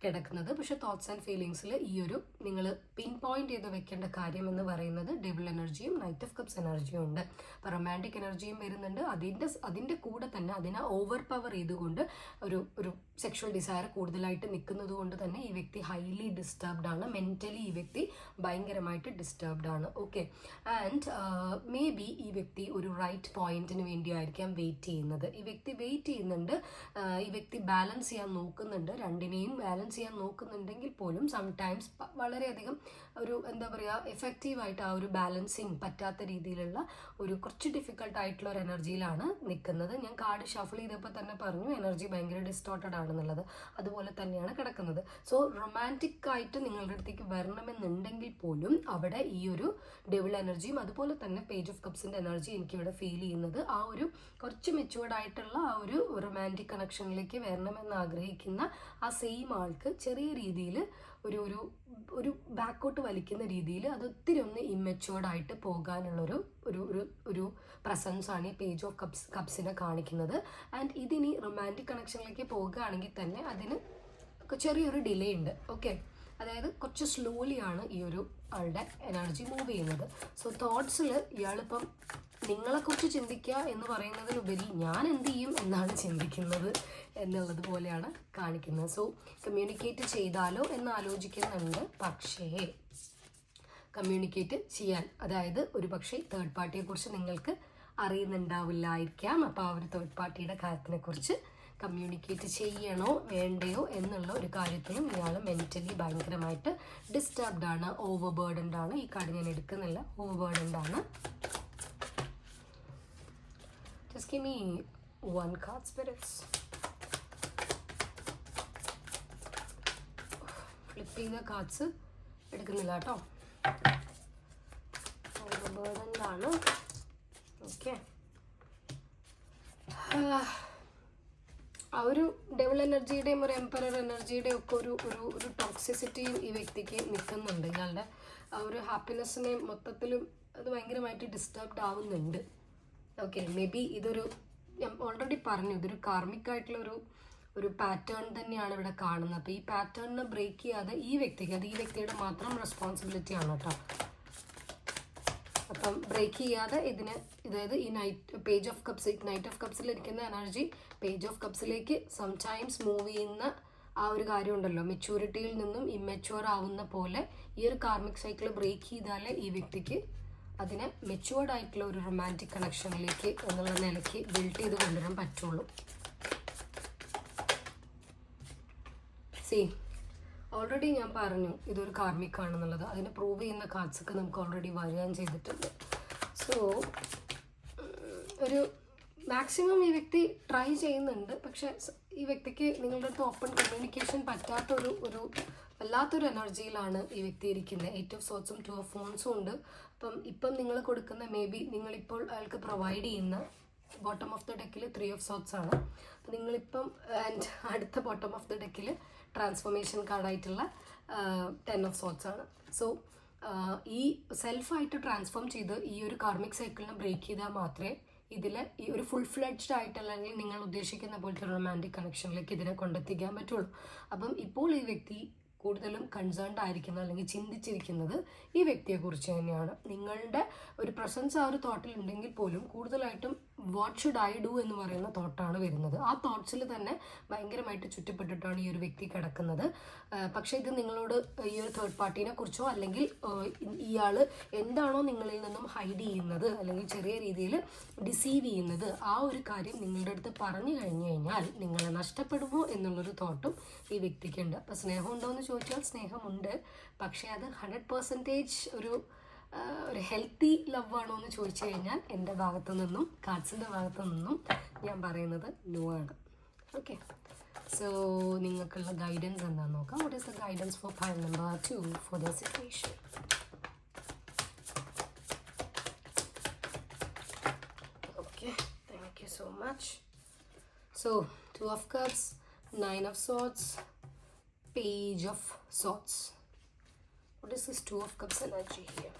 Speaker 1: കിടക്കുന്നത്. പക്ഷേ തോട്ട്സ് ആൻഡ് ഫീലിങ്സിൽ ഈ ഒരു നിങ്ങൾ പിൻ പോയിന്റ് ചെയ്ത് വെക്കേണ്ട കാര്യം എന്ന് പറയുന്നത് ഡബിൾ എനർജിയും നൈറ്റ് ഓഫ് കപ്സ് എനർജിയും ഉണ്ട്. അപ്പോൾ റൊമാൻറ്റിക് എനർജിയും വരുന്നുണ്ട്. അതിൻ്റെ കൂടെ തന്നെ അതിനെ ഓവർ പവർ ചെയ്തുകൊണ്ട് ഒരു സെക്ഷൽ ഡിസയർ കൂടുതലായിട്ട് നിൽക്കുന്നത് കൊണ്ട് തന്നെ ഈ വ്യക്തി ഹൈലി ഡിസ്റ്റർബ്ഡ് ആണ്. മെൻ്റലി ഈ വ്യക്തി ഭയങ്കരമായിട്ട് ഡിസ്റ്റർബ്ഡ് ആണ്. ഓക്കെ, ആൻഡ് മേ ബി ഈ വ്യക്തി ഒരു റൈറ്റ് പോയിന്റിന് വേണ്ടിയായിരിക്കാം വെയിറ്റ് ചെയ്യുന്നത്. ഈ വ്യക്തി വെയിറ്റ് ചെയ്യുന്നുണ്ട്, ഈ വ്യക്തി ബാലൻസ് ചെയ്യാൻ നോക്കുന്നുണ്ട്, രണ്ടിനെയും ബാലൻസ് ചെയ്യാൻ നോക്കുന്നുണ്ടെങ്കിൽ പോലും സംടൈംസ് വളരെയധികം ഒരു എന്താ പറയുക എഫക്റ്റീവായിട്ട് ആ ഒരു ബാലൻസിങ് പറ്റാത്ത രീതിയിലുള്ള ഒരു കുറച്ച് ഡിഫിക്കൽട്ട് ആയിട്ടുള്ള ഒരു എനർജിയിലാണ് നിൽക്കുന്നത്. ഞാൻ കാർഡ് ഷഫിൾ ചെയ്തപ്പോൾ തന്നെ പറഞ്ഞു എനർജി ഭയങ്കര ഡിസ്റ്റോർട്ടഡ് ആണെന്നുള്ളത്. അതുപോലെ തന്നെയാണ് കിടക്കുന്നത്. സോ റൊമാൻറ്റിക് ആയിട്ട് നിങ്ങളുടെ അടുത്തേക്ക് വരണമെന്നുണ്ടെങ്കിൽ പോലും അവിടെ ഈ ഒരു ഡെവിൾ എനർജിയും അതുപോലെ തന്നെ പേജ് ഓഫ് കപ്സിൻ്റെ എനർജി എനിക്കിവിടെ ഫീൽ ചെയ്യുന്നത് ആ ഒരു കുറച്ച് മെച്ചുവേർഡ് ആയിട്ടുള്ള ആ ഒരു റൊമാൻറ്റിക് കണക്ഷനിലേക്ക് വരണമെന്ന് ആഗ്രഹിക്കുന്ന ആ സെയിം ആൾക്ക് ചെറിയ രീതിയിൽ ഒരു ബാക്കോട്ട് വലിക്കുന്ന രീതിയിൽ അത് ഒത്തിരി ഒന്ന് ഇമ്മെച്ചുവേർഡ് ആയിട്ട് പോകാനുള്ളൊരു ഒരു പ്രസൻസ് ആണ് ഈ പേജ് ഓഫ് കപ്സിനെ കാണിക്കുന്നത്. ആൻഡ് ഇതിനി റൊമാൻറ്റിക് കണക്ഷനിലേക്ക് പോകുകയാണെങ്കിൽ തന്നെ അതിന് ചെറിയൊരു ഡിലേ ഉണ്ട്. ഓക്കെ, അതായത് കുറച്ച് സ്ലോലി ആണ് ഈ ഒരു ആളുടെ എനർജി മൂവ് ചെയ്യുന്നത്. സോ തോട്ട്സിൽ ഇയാളിപ്പം നിങ്ങളെക്കുറിച്ച് ചിന്തിക്കുക എന്ന് പറയുന്നതിലുപരി ഞാൻ എന്ത് ചെയ്യും എന്നാണ് ചിന്തിക്കുന്നത് എന്നുള്ളത് പോലെയാണ് കാണിക്കുന്നത്. സോ കമ്മ്യൂണിക്കേറ്റ് ചെയ്താലോ എന്ന് ആലോചിക്കുന്നുണ്ട്. പക്ഷേ കമ്മ്യൂണിക്കേറ്റ് ചെയ്യാൻ, അതായത് ഒരു പക്ഷേ തേർഡ് പാർട്ടിയെക്കുറിച്ച് നിങ്ങൾക്ക് അറിയുന്നുണ്ടാവില്ലായിരിക്കാം. അപ്പോൾ ആ ഒരു തേർഡ് പാർട്ടിയുടെ കാര്യത്തിനെക്കുറിച്ച് കമ്മ്യൂണിക്കേറ്റ് ചെയ്യണോ വേണ്ടയോ എന്നുള്ള ഒരു കാര്യത്തിലും ഇയാൾ മെൻ്റലി ഭയങ്കരമായിട്ട് ഡിസ്റ്റർബ്ഡ് ആണ്, ഓവർ ബേർഡൻഡ് ആണ്. ഈ കാർഡ് ഞാൻ എടുക്കുന്നില്ല, ഓവർ ബേർഡൻഡ് ആണ്. Just give me one card, spirits. Flip ചെയ്ത കാർഡ്സ് എടുക്കുന്നില്ല കേട്ടോ. ഓവർ ബേർഡൻഡ് ആണ്. ഓക്കെ, ആ ഒരു ഡെവിൾ എനർജിയുടെയും ഒരു എംപറർ എനർജിയുടെയും ഒക്കെ ഒരു ടോക്സിസിറ്റിയും ഈ വ്യക്തിക്ക് നിൽക്കുന്നുണ്ട്. ഇയാളുടെ ആ ഒരു ഹാപ്പിനെസ്സിനെ മൊത്തത്തിലും അത് ഭയങ്കരമായിട്ട് ഡിസ്റ്റർബ്ഡ് ആവുന്നുണ്ട്. ഓക്കെ, മേ ബി ഇതൊരു ഞാൻ ഓൾറെഡി പറഞ്ഞു, ഇതൊരു കാർമിക് ആയിട്ടുള്ള ഒരു പാറ്റേൺ തന്നെയാണ് ഇവിടെ കാണുന്നത്. അപ്പോൾ ഈ പാറ്റേണിനെ ബ്രേക്ക് ചെയ്യാതെ ഈ വ്യക്തിക്ക്, അത് ഈ വ്യക്തിയുടെ മാത്രം റെസ്പോൺസിബിലിറ്റി ആണ് കേട്ടോ. അപ്പം ബ്രേക്ക് ചെയ്യാതെ അതായത് ഈ page of cups, knight of കപ്സിലിരിക്കുന്ന എനർജി പേജ് ഓഫ് കപ്സിലേക്ക് സംടൈംസ് മൂവ് ചെയ്യുന്ന ആ ഒരു കാര്യമുണ്ടല്ലോ, മെച്യൂരിറ്റിയിൽ നിന്നും ഇമ്മെച്യൂർ ആവുന്ന പോലെ ഈ ഒരു കാർമിക് സൈക്കിൾ ബ്രേക്ക് ചെയ്താലേ ഈ വ്യക്തിക്ക് അതിനെ മെച്യൂർഡ് ആയിട്ടുള്ള ഒരു റൊമാൻറ്റിക് കണക്ഷനിലേക്ക് എന്നുള്ള നിലയ്ക്ക് ബിൽഡ് ചെയ്ത് കൊണ്ടുവരാൻ പറ്റുള്ളൂ. ഓൾറെഡി ഞാൻ പറഞ്ഞു ഇതൊരു കാർമിക് ആണെന്നുള്ളത്. അതിനെ പ്രൂവ് ചെയ്യുന്ന കാർഡ്സൊക്കെ നമുക്ക് ഓൾറെഡി വരികയും ചെയ്തിട്ടുണ്ട്. സോ ഒരു മാക്സിമം ഈ വ്യക്തി ട്രൈ ചെയ്യുന്നുണ്ട്. പക്ഷെ ഈ വ്യക്തിക്ക് നിങ്ങളുടെ അടുത്ത് ഓപ്പൺ കമ്മ്യൂണിക്കേഷൻ പറ്റാത്തൊരു വല്ലാത്തൊരു എനർജിയിലാണ് ഈ വ്യക്തി ഇരിക്കുന്നത്. 8 ഓഫ് സോട്ട്സും 2 ഓഫ് ഫോൺസും ഉണ്ട്. ഇപ്പം നിങ്ങൾ കൊടുക്കുന്ന മേ ബി നിങ്ങളിപ്പോൾ അയാൾക്ക് പ്രൊവൈഡ് ചെയ്യുന്ന ബോട്ടം ഓഫ് ദ ഡെക്കിൽ 3 ഓഫ് സോട്ട്സ് ആണ്. അപ്പോൾ നിങ്ങളിപ്പം ആൻഡ് അടുത്ത ബോട്ടം ഓഫ് ദ ഡെക്കിൽ ട്രാൻസ്ഫോർമേഷൻ കാർഡായിട്ടുള്ള 10 ഓഫ് സോട്ട്സ് ആണ്. സോ ഈ സെൽഫായിട്ട് ട്രാൻസ്ഫോം ചെയ്ത് ഈ ഒരു കാർമിക് സൈക്കിളിനെ ബ്രേക്ക് ചെയ്താൽ മാത്രമേ ഇതിൽ ഈ ഒരു ഫുൾ ഫ്ലെഡ്ജ്ഡ് ആയിട്ടല്ലെങ്കിൽ നിങ്ങൾ ഉദ്ദേശിക്കുന്ന പോലത്തെ റൊമാൻറ്റിക് കണക്ഷനിലേക്ക് ഇതിനെ കൊണ്ടെത്തിക്കാൻ പറ്റുള്ളൂ. അപ്പം ഇപ്പോൾ ഈ വ്യക്തി കൂടുതലും കൺസേൺഡ് ആയിരിക്കുന്നത് അല്ലെങ്കിൽ ചിന്തിച്ചിരിക്കുന്നത് ഈ വ്യക്തിയെക്കുറിച്ച് തന്നെയാണ്. നിങ്ങളുടെ ഒരു പ്രസൻസ് ആ ഒരു തോട്ടിൽ ഉണ്ടെങ്കിൽ പോലും കൂടുതലായിട്ടും വാട്ട് ഷുഡ് ഐ ഡു എന്ന് പറയുന്ന തോട്ടാണ് വരുന്നത്. ആ തോട്ട്സിൽ തന്നെ ഭയങ്കരമായിട്ട് ചുറ്റപ്പെട്ടിട്ടാണ് ഈ ഒരു വ്യക്തി കിടക്കുന്നത്. പക്ഷേ ഇത് നിങ്ങളോട് ഈ ഒരു തേർഡ് പാർട്ടീനെ കുറിച്ചോ അല്ലെങ്കിൽ ഇയാൾ എന്താണോ നിങ്ങളിൽ നിന്നും ഹൈഡ് ചെയ്യുന്നത് അല്ലെങ്കിൽ ചെറിയ രീതിയിൽ ഡിസീവ് ചെയ്യുന്നത് ആ ഒരു കാര്യം നിങ്ങളുടെ അടുത്ത് പറഞ്ഞു കഴിഞ്ഞു കഴിഞ്ഞാൽ നിങ്ങളെ നഷ്ടപ്പെടുമോ എന്നുള്ളൊരു തോട്ടും ഈ വ്യക്തിക്കുണ്ട്. അപ്പോൾ സ്നേഹമുണ്ടോ എന്ന് ചോദിച്ചാൽ സ്നേഹമുണ്ട്. പക്ഷേ അത് 100% ഒരു ഹെൽത്തി ലവ് ആണോ എന്ന് ചോദിച്ചു കഴിഞ്ഞാൽ എൻ്റെ ഭാഗത്തു നിന്നും കാർഡ്സിൻ്റെ ഭാഗത്തു നിന്നും ഞാൻ പറയുന്നത് നോ ആണ്. ഓക്കെ, സോ നിങ്ങൾക്കുള്ള ഗൈഡൻസ് എന്താണെന്ന് നോക്കാം. What is the guidance four pile number 2 for the situation? Okay, thank you so much. So 2 of Cups, 9 of Swords, Page of Swords. What is this 2 of Cups energy here?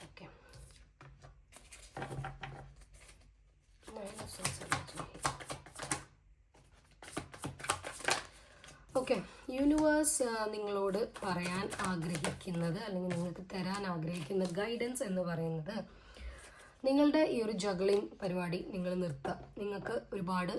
Speaker 1: Okay, 9 of Swords energy here. Okay, universe നിങ്ങളോട് പറയാൻ ആഗ്രഹിക്കുന്നത് അല്ലെങ്കിൽ നിങ്ങൾക്ക് തരാൻ ആഗ്രഹിക്കുന്ന guidance എന്ന് പറയുന്നത്, നിങ്ങളുടെ ഈ ഒരു ജഗ്ലിംഗ് പരിപാടി നിങ്ങൾ നിർത്തുക. നിങ്ങൾക്ക് ഒരുപാട്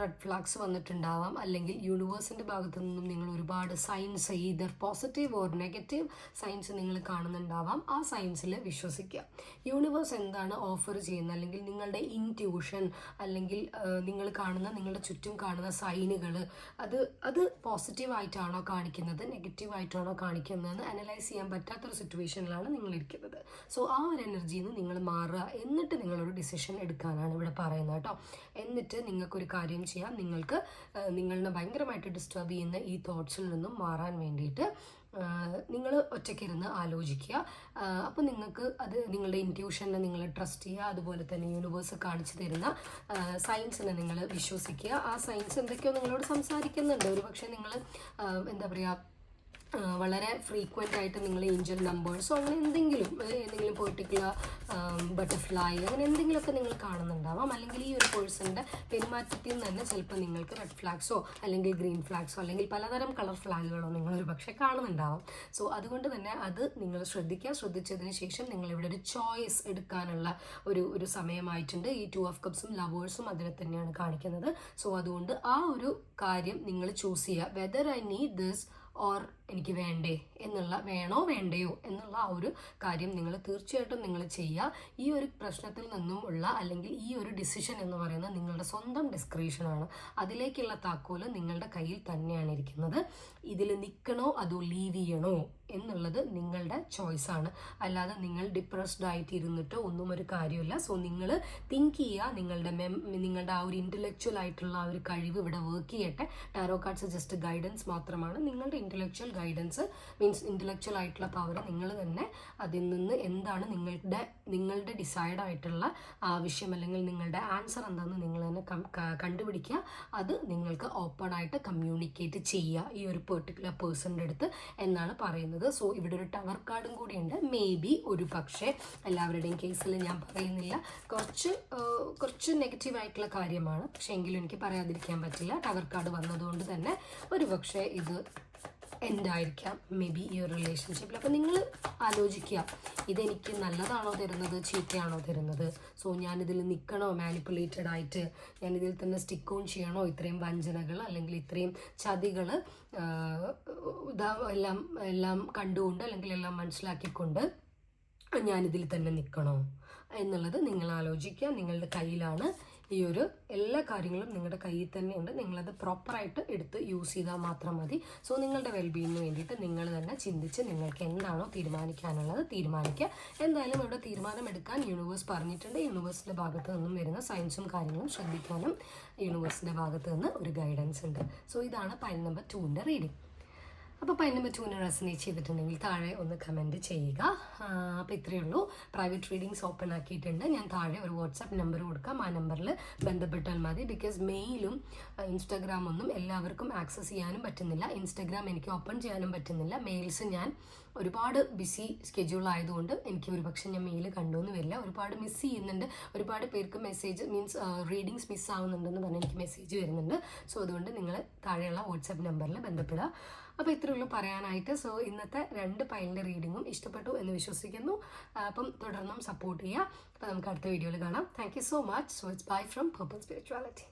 Speaker 1: റെഡ് ഫ്ലാഗ്സ് വന്നിട്ടുണ്ടാവാം, അല്ലെങ്കിൽ യൂണിവേഴ്സിൻ്റെ ഭാഗത്തു നിന്നും നിങ്ങൾ ഒരുപാട് signs, either positive or negative signs നിങ്ങൾ കാണുന്നുണ്ടാവാം. ആ സൈൻസിൽ വിശ്വസിക്കുക. യൂണിവേഴ്സ് എന്താണ് ഓഫർ ചെയ്യുന്നത്, അല്ലെങ്കിൽ നിങ്ങളുടെ ഇൻറ്റ്യൂഷൻ, അല്ലെങ്കിൽ നിങ്ങളുടെ ചുറ്റും കാണുന്ന സൈനുകൾ, അത് പോസിറ്റീവായിട്ടാണോ കാണിക്കുന്നത് നെഗറ്റീവായിട്ടാണോ കാണിക്കുന്നതെന്ന് അനലൈസ് ചെയ്യാൻ പറ്റാത്തൊരു സിറ്റുവേഷനിലാണ് നിങ്ങളിരിക്കുന്നത്. സോ ആ ഒരു എനർജിയിൽ നിന്ന് നിങ്ങൾ മാറുക. എന്നിട്ട് നിങ്ങളൊരു ഡിസിഷൻ എടുക്കാനാണ് ഇവിടെ പറയുന്നത് കേട്ടോ. എന്നിട്ട് നിങ്ങൾക്കൊരു കാര്യം ചെയ്യാം. നിങ്ങൾക്ക് നിങ്ങളെ ഭയങ്കരമായിട്ട് ഡിസ്റ്റർബ് ചെയ്യുന്ന ഈ തോട്ട്സിൽ നിന്നും മാറാൻ വേണ്ടിയിട്ട് നിങ്ങൾ ഒറ്റയ്ക്കിരുന്ന് ആലോചിക്കുക. അപ്പോൾ നിങ്ങൾക്ക് അത് നിങ്ങളുടെ ഇൻറ്റ്യൂഷനെ നിങ്ങൾ ട്രസ്റ്റ് ചെയ്യുക. അതുപോലെ തന്നെ യൂണിവേഴ്സ് കാണിച്ചു തരുന്ന സയൻസിനെ നിങ്ങൾ വിശ്വസിക്കുക. ആ സയൻസ് എന്തൊക്കെയോ നിങ്ങളോട് സംസാരിക്കുന്നുണ്ട്. ഒരു പക്ഷേ നിങ്ങൾ എന്താ പറയുക, വളരെ ഫ്രീക്വൻ്റ് ആയിട്ട് നിങ്ങൾ ഏഞ്ചൽ നമ്പേഴ്സോ അങ്ങനെ എന്തെങ്കിലും പെർട്ടിക്കുലർ ബട്ടർഫ്ലൈ അങ്ങനെ എന്തെങ്കിലുമൊക്കെ നിങ്ങൾ കാണുന്നുണ്ടാവാം. അല്ലെങ്കിൽ ഈ ഒരു പേഴ്സണിൻ്റെ പെരുമാറ്റത്തിൽ നിന്ന് തന്നെ ചിലപ്പോൾ നിങ്ങൾക്ക് റെഡ് ഫ്ലാഗ്സോ അല്ലെങ്കിൽ ഗ്രീൻ ഫ്ലാഗ്സോ അല്ലെങ്കിൽ പലതരം കളർ ഫ്ലാഗുകളോ നിങ്ങളൊരു പക്ഷേ കാണുന്നുണ്ടാവാം. സോ അതുകൊണ്ട് തന്നെ അത് നിങ്ങൾ ശ്രദ്ധിക്കുക. ശ്രദ്ധിച്ചതിന് ശേഷം നിങ്ങളിവിടെ ഒരു ചോയ്സ് എടുക്കാനുള്ള ഒരു സമയമായിട്ടുണ്ട്. ഈ 2 of Cupsഉം ലവേഴ്സും അതിനെ തന്നെയാണ് കാണിക്കുന്നത്. സോ അതുകൊണ്ട് ആ ഒരു കാര്യം നിങ്ങൾ ചൂസ് ചെയ്യുക. Whether I need this or എനിക്ക് വേണോ വേണ്ടയോ എന്നുള്ള ആ ഒരു കാര്യം നിങ്ങൾ തീർച്ചയായിട്ടും നിങ്ങൾ ചെയ്യുക. ഈ ഒരു പ്രശ്നത്തിൽ നിന്നും ഉള്ള അല്ലെങ്കിൽ ഈ ഒരു ഡിസിഷൻ എന്ന് പറയുന്നത് നിങ്ങളുടെ സ്വന്തം ഡിസ്ക്രിഷനാണ്. അതിലേക്കുള്ള താക്കോല് നിങ്ങളുടെ കയ്യിൽ തന്നെയാണ് ഇരിക്കുന്നത്. ഇതിൽ നിൽക്കണോ അതോ ലീവ് ചെയ്യണോ എന്നുള്ളത് നിങ്ങളുടെ ചോയ്സാണ്. അല്ലാതെ നിങ്ങൾ ഡിപ്രസ്ഡ് ആയിട്ട് ഇരുന്നിട്ടോ ഒന്നും ഒരു കാര്യമില്ല. സോ നിങ്ങൾ തിങ്ക് ചെയ്യുക. നിങ്ങളുടെ ആ ഒരു ഇൻ്റലക്ച്വൽ ആയിട്ടുള്ള ആ ഒരു കഴിവ് ഇവിടെ വർക്ക് ചെയ്യട്ടെ. ടാരോ കാർഡ്സ് ജസ്റ്റ് ഗൈഡൻസ് മാത്രമാണ്. നിങ്ങളുടെ ഇൻ്റലക്ച്വൽ ഗൈഡൻസ് മീൻസ് ഇൻ്റലക്ച്വൽ ആയിട്ടുള്ള പവർ നിങ്ങൾ തന്നെ അതിൽ നിന്ന് എന്താണ് നിങ്ങളുടെ ഡിസൈഡ് ആയിട്ടുള്ള ആവശ്യം അല്ലെങ്കിൽ നിങ്ങളുടെ ആൻസർ എന്താണെന്ന് നിങ്ങൾ തന്നെ കണ്ടുപിടിക്കുക. അത് നിങ്ങൾക്ക് ഓപ്പൺ ആയിട്ട് കമ്മ്യൂണിക്കേറ്റ് ചെയ്യുക ഈ ഒരു പെർട്ടിക്കുലർ പേഴ്സണിൻ്റെ അടുത്ത് എന്നാണ് പറയുന്നത്. സോ ഇവിടെ ഒരു ടവർ കാർഡും കൂടിയുണ്ട്. മേ ബി ഒരു പക്ഷേ എല്ലാവരുടെയും കേസിൽ ഞാൻ പറയുന്നില്ല, കുറച്ച് നെഗറ്റീവ് ആയിട്ടുള്ള കാര്യമാണ്. പക്ഷേ എങ്കിലും എനിക്ക് പറയാതിരിക്കാൻ പറ്റില്ല. ടവർ കാർഡ് വന്നതുകൊണ്ട് തന്നെ ഒരു പക്ഷേ ഇത് എന്തായിരിക്കാം മേ ബി ഈ ഒരു റിലേഷൻഷിപ്പിൽ. അപ്പോൾ നിങ്ങൾ ആലോചിക്കുക, ഇതെനിക്ക് നല്ലതാണോ തരുന്നത് ചീത്തയാണോ തരുന്നത്. സോ ഞാനിതിൽ നിൽക്കണോ മാനിപ്പുലേറ്റഡ് ആയിട്ട്, ഞാനിതിൽ തന്നെ സ്റ്റിക്ക് ഓൺ ചെയ്യണോ, ഇത്രയും വഞ്ചനകൾ അല്ലെങ്കിൽ ഇത്രയും ചതികൾ എല്ലാം കണ്ടുകൊണ്ട് അല്ലെങ്കിൽ എല്ലാം മനസ്സിലാക്കിക്കൊണ്ട് ഞാനിതിൽ തന്നെ നിൽക്കണോ എന്നുള്ളത് നിങ്ങൾ ആലോചിക്കുക. നിങ്ങളുടെ കയ്യിലാണ് ഈ ഒരു എല്ലാ കാര്യങ്ങളും നിങ്ങളുടെ കയ്യിൽ തന്നെയുണ്ട്. നിങ്ങളത് പ്രോപ്പറായിട്ട് എടുത്ത് യൂസ് ചെയ്താൽ മാത്രം മതി. സോ നിങ്ങളുടെ വെൽബീയിങ്ങിന് വേണ്ടിയിട്ട് നിങ്ങൾ തന്നെ ചിന്തിച്ച് നിങ്ങൾക്ക് എന്താണോ തീരുമാനിക്കാനുള്ളത് തീരുമാനിക്കുക. എന്തായാലും ഇവിടെ തീരുമാനം എടുക്കാൻ യൂണിവേഴ്സ് പറഞ്ഞിട്ടുണ്ട്. യൂണിവേഴ്സിൻ്റെ ഭാഗത്ത് നിന്നും വരുന്ന സയൻസും കാര്യങ്ങളും ശ്രദ്ധിക്കാനും യൂണിവേഴ്സിൻ്റെ ഭാഗത്ത് നിന്ന് ഒരു ഗൈഡൻസ് ഉണ്ട്. സോ ഇതാണ് പൈൽ നമ്പർ 2ൻ്റെ റീഡിംഗ്. അപ്പോൾ പൈൽ നമ്പർ 2നെ റെസനേറ്റ് ചെയ്തിട്ടുണ്ടെങ്കിൽ താഴെ ഒന്ന് കമൻറ്റ് ചെയ്യുക. അപ്പോൾ ഇത്രയേ ഉള്ളൂ. പ്രൈവറ്റ് റീഡിങ്സ് ഓപ്പൺ ആക്കിയിട്ടുണ്ട്. ഞാൻ താഴെ ഒരു വാട്സാപ്പ് നമ്പർ കൊടുക്കാം. ആ നമ്പറിൽ ബന്ധപ്പെട്ടാൽ മതി. ബിക്കോസ് മെയിലും ഇൻസ്റ്റാഗ്രാമൊന്നും എല്ലാവർക്കും ആക്സസ് ചെയ്യാനും പറ്റുന്നില്ല. ഇൻസ്റ്റാഗ്രാം എനിക്ക് ഓപ്പൺ ചെയ്യാനും പറ്റുന്നില്ല. മെയിൽസ് ഞാൻ ഒരുപാട് ബിസി സ്കെഡ്യൂൾ ആയതുകൊണ്ട് എനിക്ക് ഒരുപക്ഷെ ഞാൻ മെയിൽ കണ്ടുവെന്ന് വരില്ല. ഒരുപാട് മിസ് ചെയ്യുന്നുണ്ട്. ഒരുപാട് പേർക്ക് മെസ്സേജ് മീൻസ് റീഡിങ്സ് മിസ്സാവുന്നുണ്ടെന്ന് പറഞ്ഞ് എനിക്ക് മെസ്സേജ് വരുന്നുണ്ട്. സോ അതുകൊണ്ട് നിങ്ങൾ താഴെയുള്ള വാട്സാപ്പ് നമ്പറിൽ ബന്ധപ്പെടുക. അപ്പോൾ ഇത്രയുള്ളൂ പറയാനായിട്ട്. സോ ഇന്നത്തെ 2 പൈലിൻ്റെ റീഡിങ്ങും ഇഷ്ടപ്പെട്ടു എന്ന് വിശ്വസിക്കുന്നു. അപ്പം തുടർന്നും സപ്പോർട്ട് ചെയ്യുക. അപ്പോൾ നമുക്ക് അടുത്ത വീഡിയോയിൽ കാണാം. Thank you so much. So it's bye from purple spirituality.